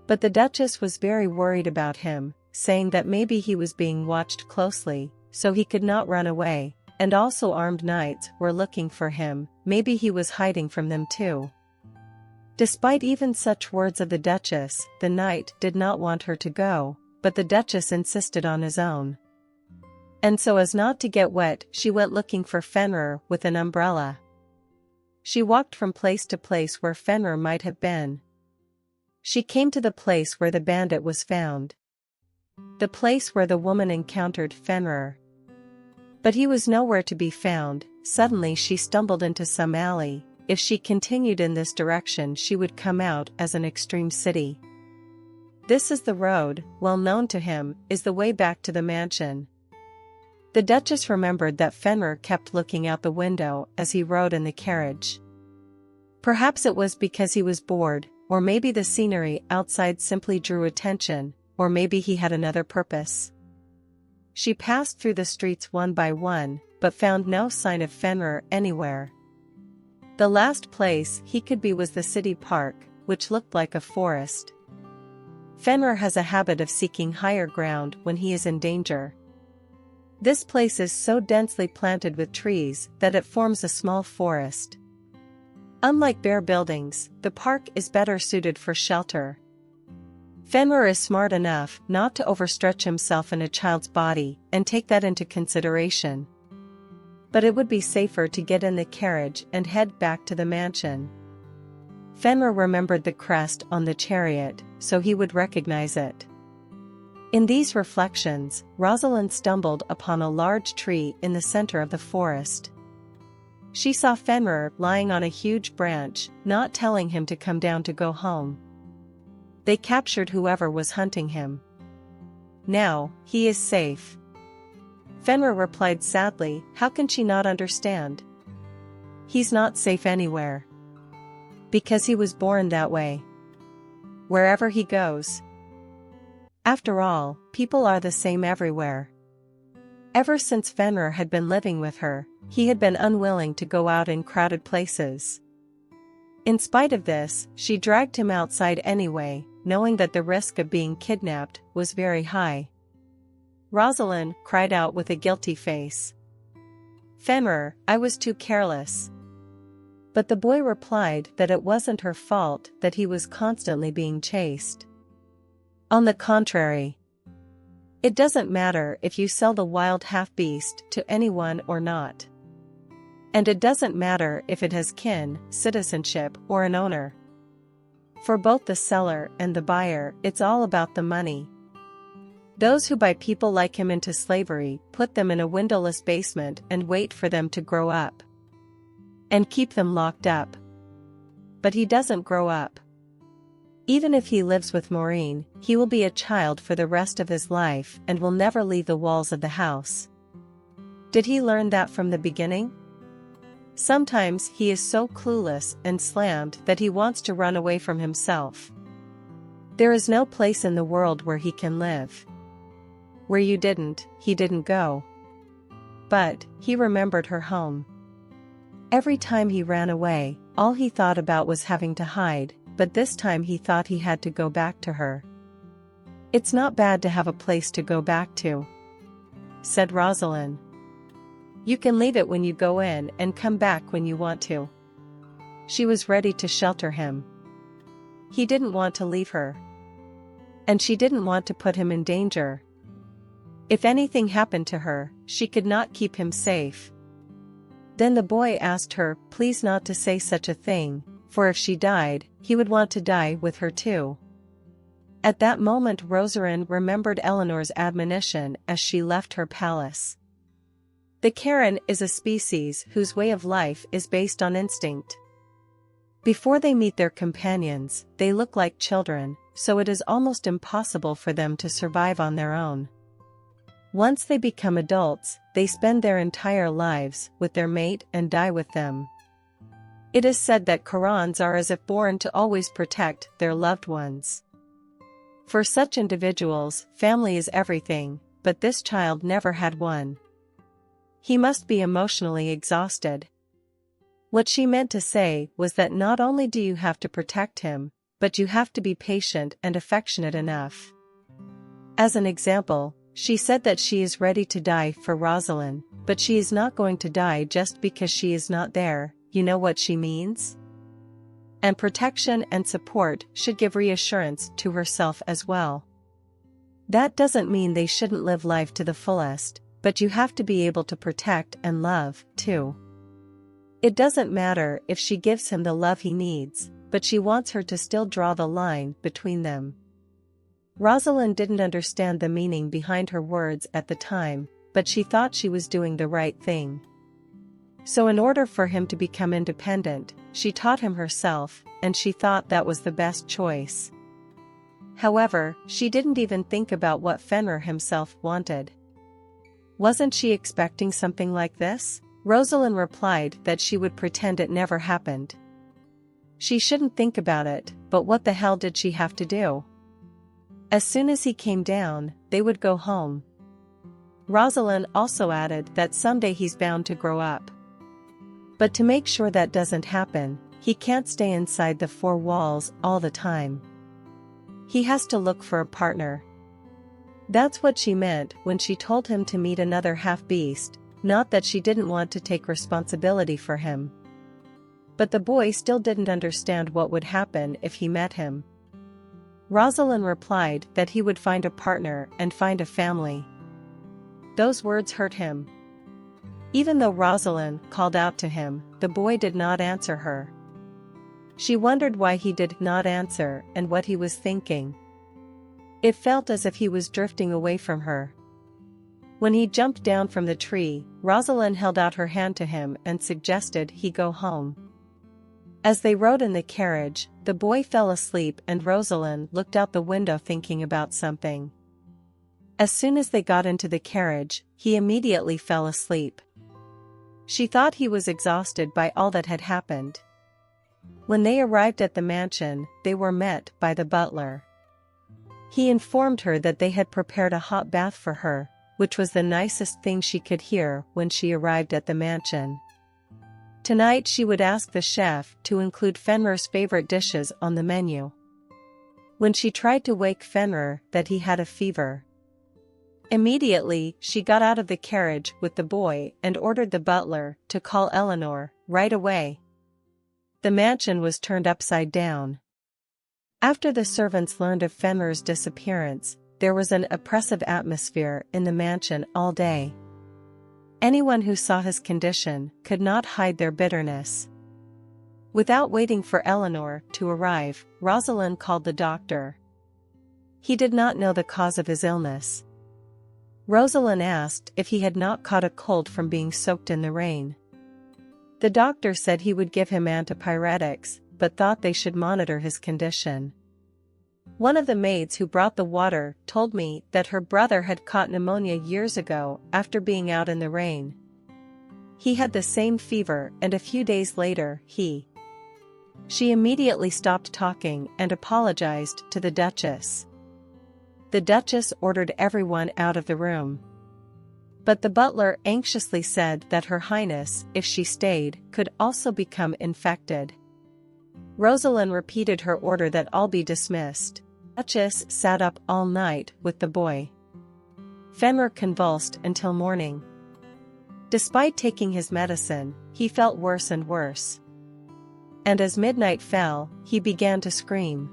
But the Duchess was very worried about him, saying that maybe he was being watched closely, so he could not run away, and also armed knights were looking for him, maybe he was hiding from them too. Despite even such words of the Duchess, the knight did not want her to go, but the Duchess insisted on his own. And so as not to get wet, she went looking for Fenrir with an umbrella. She walked from place to place where Fenrir might have been. She came to the place where the bandit was found. The place where the woman encountered Fenrir. But he was nowhere to be found. Suddenly she stumbled into some alley. If she continued in this direction, she would come out as an extreme city. This is the road, well known to him, is the way back to the mansion. The Duchess remembered that Fenrir kept looking out the window as he rode in the carriage. Perhaps it was because he was bored, or maybe the scenery outside simply drew attention, or maybe he had another purpose. She passed through the streets one by one, but found no sign of Fenrir anywhere. The last place he could be was the city park, which looked like a forest. Fenrir has a habit of seeking higher ground when he is in danger. This place is so densely planted with trees that it forms a small forest. Unlike bare buildings, the park is better suited for shelter. Fenrir is smart enough not to overstretch himself in a child's body and take that into consideration. But it would be safer to get in the carriage and head back to the mansion. Fenrir remembered the crest on the chariot, so he would recognize it. In these reflections, Rosalind stumbled upon a large tree in the center of the forest. She saw Fenrir lying on a huge branch, not telling him to come down to go home. They captured whoever was hunting him. Now, he is safe. Fenrir replied sadly, how can she not understand? He's not safe anywhere. Because he was born that way. Wherever he goes. After all, people are the same everywhere. Ever since Fenrir had been living with her, he had been unwilling to go out in crowded places. In spite of this, she dragged him outside anyway, knowing that the risk of being kidnapped was very high. Rosalind cried out with a guilty face. Fenrir, I was too careless. But the boy replied that it wasn't her fault that he was constantly being chased. On the contrary. It doesn't matter if you sell the wild half-beast to anyone or not. And it doesn't matter if it has kin, citizenship, or an owner. For both the seller and the buyer, it's all about the money. Those who buy people like him into slavery put them in a windowless basement and wait for them to grow up. And keep them locked up. But he doesn't grow up. Even if he lives with Maureen, he will be a child for the rest of his life and will never leave the walls of the house. Did he learn that from the beginning? Sometimes he is so clueless and slammed that he wants to run away from himself. There is no place in the world where he can live. Where he didn't go. But, he remembered her home. Every time he ran away, all he thought about was having to hide, but this time he thought he had to go back to her. It's not bad to have a place to go back to, said Rosalind. You can leave it when you go in and come back when you want to. She was ready to shelter him. He didn't want to leave her. And she didn't want to put him in danger. If anything happened to her, she could not keep him safe. Then the boy asked her, please not to say such a thing, for if she died, he would want to die with her too. At that moment Rosalind remembered Eleanor's admonition as she left her palace. The Karen is a species whose way of life is based on instinct. Before they meet their companions, they look like children, so it is almost impossible for them to survive on their own. Once they become adults, they spend their entire lives with their mate and die with them. It is said that Qurans are as if born to always protect their loved ones. For such individuals, family is everything, but this child never had one. He must be emotionally exhausted. What she meant to say was that not only do you have to protect him, but you have to be patient and affectionate enough. As an example, she said that she is ready to die for Rosalind, but she is not going to die just because she is not there. You know what she means? And protection and support should give reassurance to herself as well. That doesn't mean they shouldn't live life to the fullest, but you have to be able to protect and love, too. It doesn't matter if she gives him the love he needs, but she wants her to still draw the line between them. Rosalind didn't understand the meaning behind her words at the time, but she thought she was doing the right thing. So in order for him to become independent, she taught him herself, and she thought that was the best choice. However, she didn't even think about what Fenrir himself wanted. Wasn't she expecting something like this? Rosalind replied that she would pretend it never happened. She shouldn't think about it, but what the hell did she have to do? As soon as he came down, they would go home. Rosalind also added that someday he's bound to grow up. But to make sure that doesn't happen, he can't stay inside the four walls all the time. He has to look for a partner. That's what she meant when she told him to meet another half-beast, not that she didn't want to take responsibility for him. But the boy still didn't understand what would happen if he met him. Rosalind replied that he would find a partner and find a family. Those words hurt him. Even though Rosalind called out to him, the boy did not answer her. She wondered why he did not answer and what he was thinking. It felt as if he was drifting away from her. When he jumped down from the tree, Rosalind held out her hand to him and suggested he go home. As they rode in the carriage, the boy fell asleep and Rosalind looked out the window thinking about something. As soon as they got into the carriage, he immediately fell asleep. She thought he was exhausted by all that had happened. When they arrived at the mansion, they were met by the butler. He informed her that they had prepared a hot bath for her, which was the nicest thing she could hear when she arrived at the mansion. Tonight she would ask the chef to include Fenrir's favorite dishes on the menu. When she tried to wake Fenrir that he had a fever. Immediately, she got out of the carriage with the boy and ordered the butler to call Eleanor right away. The mansion was turned upside down. After the servants learned of Fenrir's disappearance, there was an oppressive atmosphere in the mansion all day. Anyone who saw his condition could not hide their bitterness. Without waiting for Eleanor to arrive, Rosalind called the doctor. He did not know the cause of his illness. Rosalind asked if he had not caught a cold from being soaked in the rain. The doctor said he would give him antipyretics, but thought they should monitor his condition. One of the maids who brought the water told me that her brother had caught pneumonia years ago after being out in the rain. He had the same fever and a few days later She immediately stopped talking and apologized to the Duchess. The Duchess ordered everyone out of the room. But the butler anxiously said that Her Highness, if she stayed, could also become infected. Rosalind repeated her order that all be dismissed. The Duchess sat up all night with the boy. Fenrir convulsed until morning. Despite taking his medicine, he felt worse and worse. And as midnight fell, he began to scream.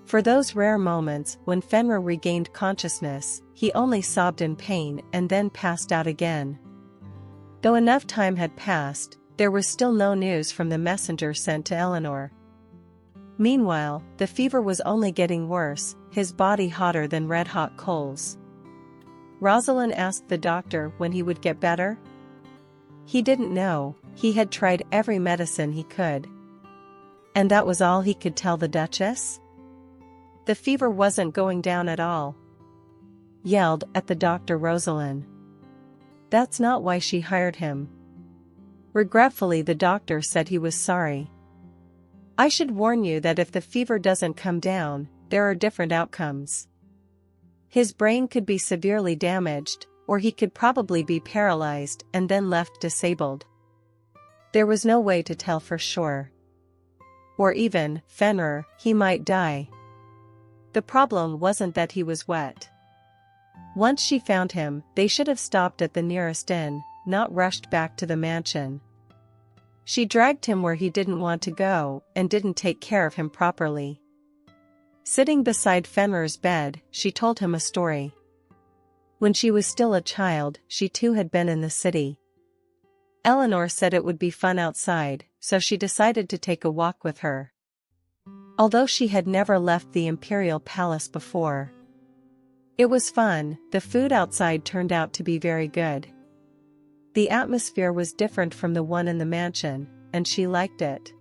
For those rare moments when Fenrir regained consciousness, he only sobbed in pain and then passed out again. Though enough time had passed, there was still no news from the messenger sent to Eleanor. Meanwhile, the fever was only getting worse, his body hotter than red-hot coals. Rosalind asked the doctor when he would get better. He didn't know, he had tried every medicine he could. And that was all he could tell the Duchess? The fever wasn't going down at all, yelled at the doctor Rosalind. That's not why she hired him. Regretfully, the doctor said he was sorry. I should warn you that if the fever doesn't come down, there are different outcomes. His brain could be severely damaged, or he could probably be paralyzed and then left disabled. There was no way to tell for sure. Or even, Fenrir, he might die. The problem wasn't that he was wet. Once she found him, they should have stopped at the nearest inn, not rushed back to the mansion. She dragged him where he didn't want to go, and didn't take care of him properly. Sitting beside Fenrir's bed, she told him a story. When she was still a child, she too had been in the city. Eleanor said it would be fun outside, so she decided to take a walk with her. Although she had never left the imperial palace before. It was fun. The food outside turned out to be very good. The atmosphere was different from the one in the mansion, and she liked it.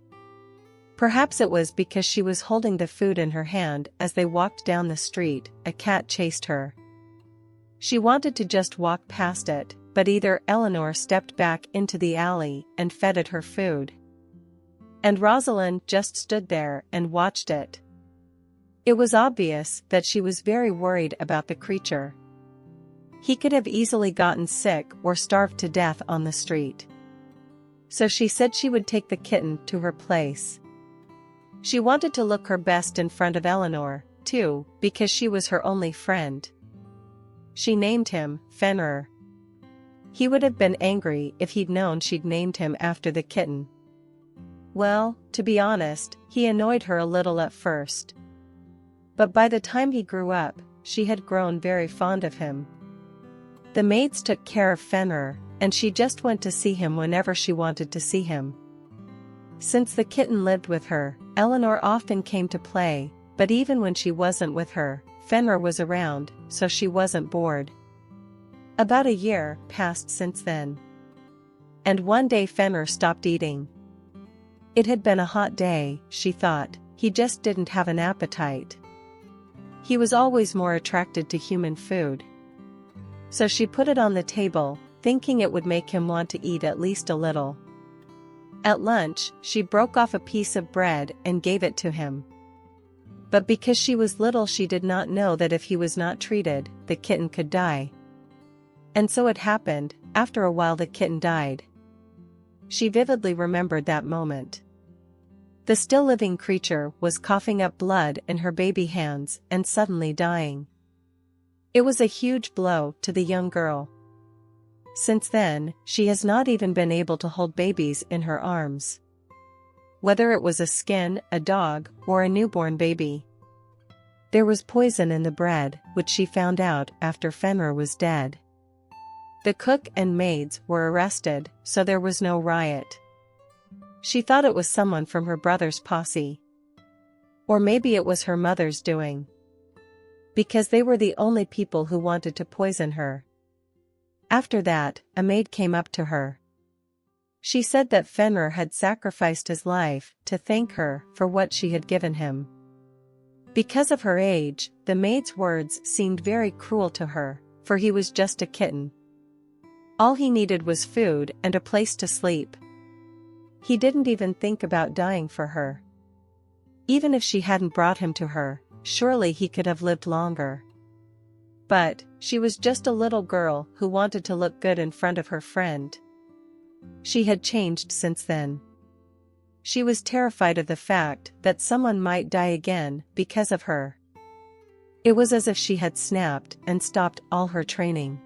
Perhaps it was because she was holding the food in her hand as they walked down the street. A cat chased her. She wanted to just walk past it, but either Eleanor stepped back into the alley and fed it her food, and Rosalind just stood there and watched it. It was obvious that she was very worried about the creature. He could have easily gotten sick or starved to death on the street. So she said she would take the kitten to her place. She wanted to look her best in front of Eleanor, too, because she was her only friend. She named him Fenrir. He would have been angry if he'd known she'd named him after the kitten. Well, to be honest, he annoyed her a little at first. But by the time he grew up, she had grown very fond of him. The maids took care of Fenrir, and she just went to see him whenever she wanted to see him. Since the kitten lived with her, Eleanor often came to play, but even when she wasn't with her, Fenrir was around, so she wasn't bored. About a year passed since then. And one day Fenrir stopped eating. It had been a hot day, she thought, he just didn't have an appetite. He was always more attracted to human food. So she put it on the table, thinking it would make him want to eat at least a little. At lunch, she broke off a piece of bread and gave it to him. But because she was little, she did not know that if he was not treated, the kitten could die. And so it happened. After a while the kitten died. She vividly remembered that moment. The still living creature was coughing up blood in her baby hands and suddenly dying. It was a huge blow to the young girl. Since then, she has not even been able to hold babies in her arms. Whether it was a skin, a dog, or a newborn baby. There was poison in the bread, which she found out after Fenrir was dead. The cook and maids were arrested, so there was no riot. She thought it was someone from her brother's posse. Or maybe it was her mother's doing. Because they were the only people who wanted to poison her. After that, a maid came up to her. She said that Fenrir had sacrificed his life to thank her for what she had given him. Because of her age, the maid's words seemed very cruel to her, for he was just a kitten. All he needed was food and a place to sleep. He didn't even think about dying for her. Even if she hadn't brought him to her, surely he could have lived longer. But, she was just a little girl who wanted to look good in front of her friend. She had changed since then. She was terrified of the fact that someone might die again because of her. It was as if she had snapped and stopped all her training.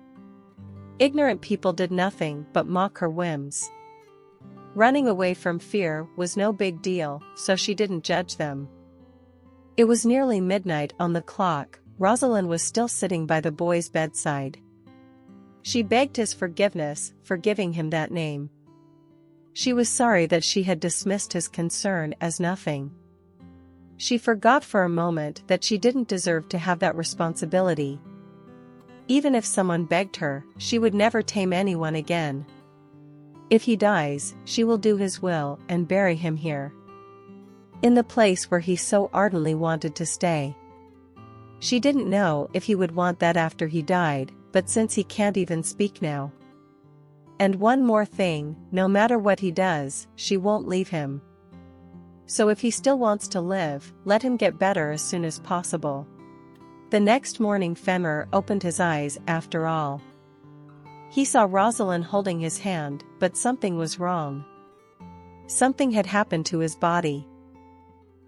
Ignorant people did nothing but mock her whims. Running away from fear was no big deal, so she didn't judge them. It was nearly midnight on the clock. Rosalind was still sitting by the boy's bedside. She begged his forgiveness for giving him that name. She was sorry that she had dismissed his concern as nothing. She forgot for a moment that she didn't deserve to have that responsibility. Even if someone begged her, she would never tame anyone again. If he dies, she will do his will and bury him here. in the place where he so ardently wanted to stay. She didn't know if he would want that after he died, but since he can't even speak now. And one more thing, no matter what he does, she won't leave him. So if he still wants to live, let him get better as soon as possible. The next morning Fenrir opened his eyes after all. He saw Rosalind holding his hand, but something was wrong. Something had happened to his body.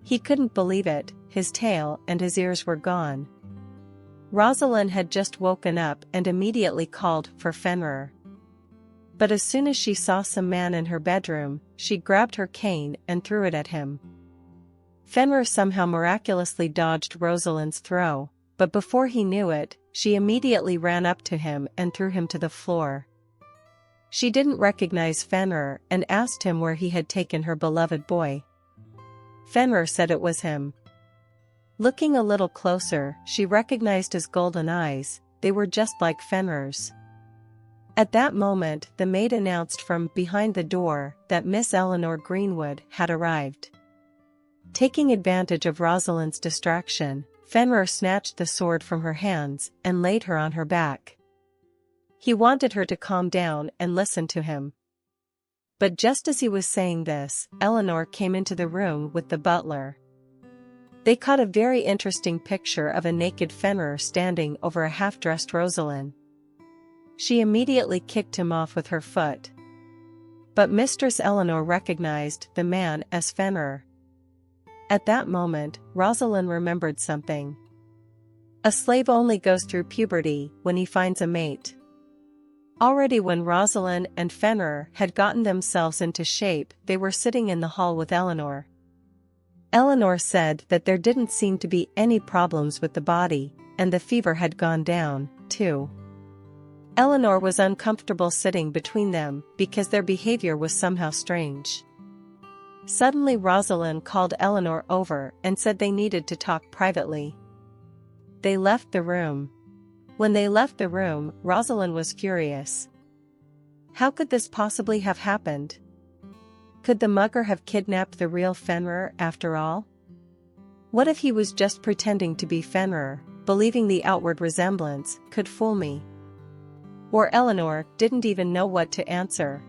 He couldn't believe it, his tail and his ears were gone. Rosalind had just woken up and immediately called for Fenrir. But as soon as she saw some man in her bedroom, she grabbed her cane and threw it at him. Fenrir somehow miraculously dodged Rosalind's throw, but before he knew it, she immediately ran up to him and threw him to the floor. She didn't recognize Fenrir and asked him where he had taken her beloved boy. Fenrir said it was him. Looking a little closer, she recognized his golden eyes, they were just like Fenrir's. At that moment, the maid announced from behind the door that Miss Eleanor Greenwood had arrived. Taking advantage of Rosalind's distraction, Fenrir snatched the sword from her hands and laid her on her back. He wanted her to calm down and listen to him. But just as he was saying this, Eleanor came into the room with the butler. They caught a very interesting picture of a naked Fenrir standing over a half-dressed Rosalind. She immediately kicked him off with her foot. But Mistress Eleanor recognized the man as Fenrir. At that moment, Rosalind remembered something. A slave only goes through puberty when he finds a mate. Already when Rosalind and Fenrir had gotten themselves into shape, they were sitting in the hall with Eleanor. Eleanor said that there didn't seem to be any problems with the body, and the fever had gone down, too. Eleanor was uncomfortable sitting between them because their behavior was somehow strange. Suddenly Rosalind called Eleanor over and said they needed to talk privately. They left the room. When they left the room, Rosalind was furious. How could this possibly have happened? Could the mugger have kidnapped the real Fenrir after all? What if he was just pretending to be Fenrir, believing the outward resemblance could fool me? Or Eleanor didn't even know what to answer.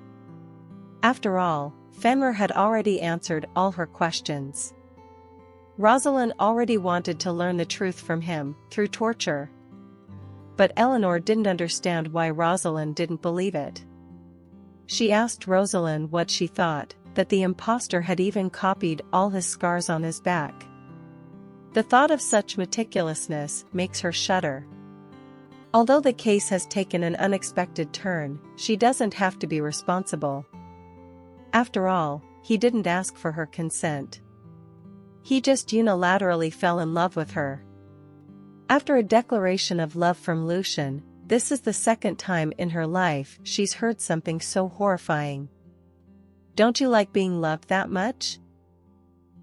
After all, Fenrir had already answered all her questions. Rosalind already wanted to learn the truth from him, through torture. But Eleanor didn't understand why Rosalind didn't believe it. She asked Rosalind what she thought, that the impostor had even copied all his scars on his back. The thought of such meticulousness makes her shudder. Although the case has taken an unexpected turn, she doesn't have to be responsible. After all, he didn't ask for her consent. He just unilaterally fell in love with her. After a declaration of love from Lucian, this is the second time in her life she's heard something so horrifying. "Don't you like being loved that much?"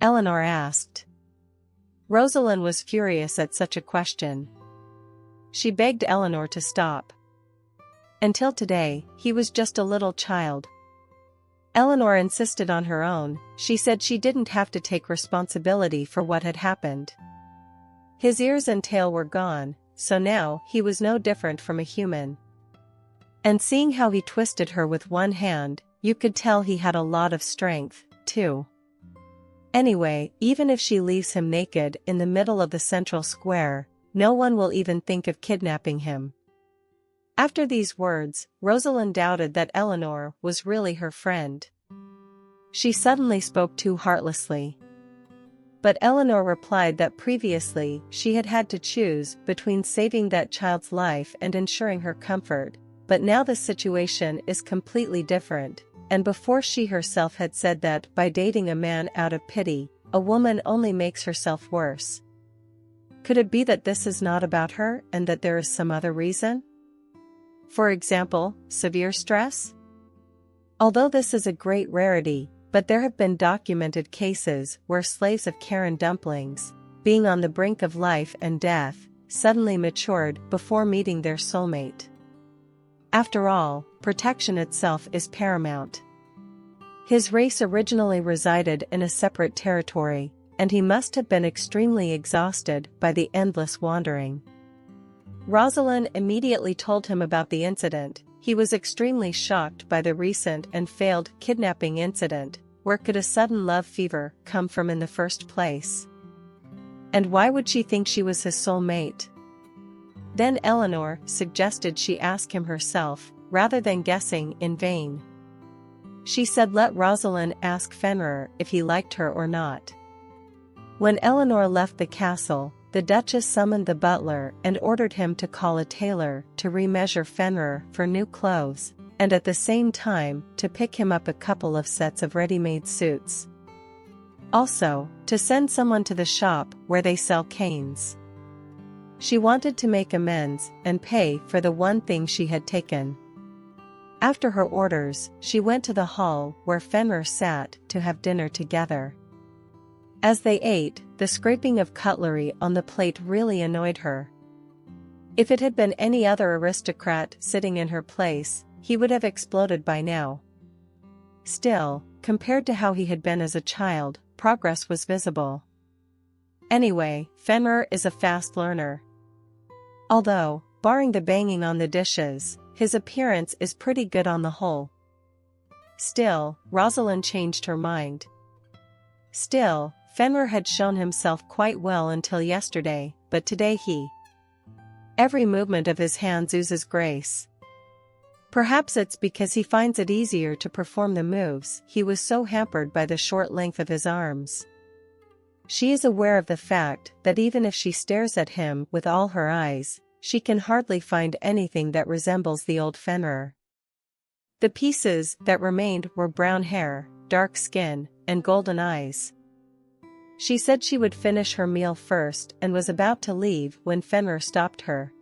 Eleanor asked. Rosalind was furious at such a question. She begged Eleanor to stop. Until today, he was just a little child. Eleanor insisted on her own. She said she didn't have to take responsibility for what had happened. His ears and tail were gone, so now he was no different from a human. And seeing how he twisted her with one hand, you could tell he had a lot of strength, too. Anyway, even if she leaves him naked in the middle of the central square, no one will even think of kidnapping him. After these words, Rosalind doubted that Eleanor was really her friend. She suddenly spoke too heartlessly. But Eleanor replied that previously she had had to choose between saving that child's life and ensuring her comfort, but now the situation is completely different, and before she herself had said that by dating a man out of pity, a woman only makes herself worse. Could it be that this is not about her and that there is some other reason? For example, severe stress? Although this is a great rarity, but there have been documented cases where slaves of Karen dumplings, being on the brink of life and death, suddenly matured before meeting their soulmate. After all, protection itself is paramount. His race originally resided in a separate territory, and he must have been extremely exhausted by the endless wandering. Rosalind immediately told him about the incident. He was extremely shocked by the recent and failed kidnapping incident. Where could a sudden love fever come from in the first place? And why would she think she was his soulmate? Then Eleanor suggested she ask him herself, rather than guessing in vain. She said let Rosalind ask Fenrir if he liked her or not. When Eleanor left the castle, the Duchess summoned the butler and ordered him to call a tailor to remeasure Fenrir for new clothes, and at the same time to pick him up a couple of sets of ready-made suits. Also, to send someone to the shop where they sell canes. She wanted to make amends and pay for the one thing she had taken. After her orders, she went to the hall where Fenrir sat to have dinner together. As they ate, the scraping of cutlery on the plate really annoyed her. If it had been any other aristocrat sitting in her place, he would have exploded by now. Still, compared to how he had been as a child, progress was visible. Anyway, Fenrir is a fast learner. Although, barring the banging on the dishes, his appearance is pretty good on the whole. Still, Rosalind changed her mind. Still, Fenrir had shown himself quite well until yesterday, but today every movement of his hands oozes grace. Perhaps it's because he finds it easier to perform the moves. He was so hampered by the short length of his arms. She is aware of the fact that even if she stares at him with all her eyes, she can hardly find anything that resembles the old Fenrir. The pieces that remained were brown hair, dark skin, and golden eyes. She said she would finish her meal first and was about to leave when Fenrir stopped her.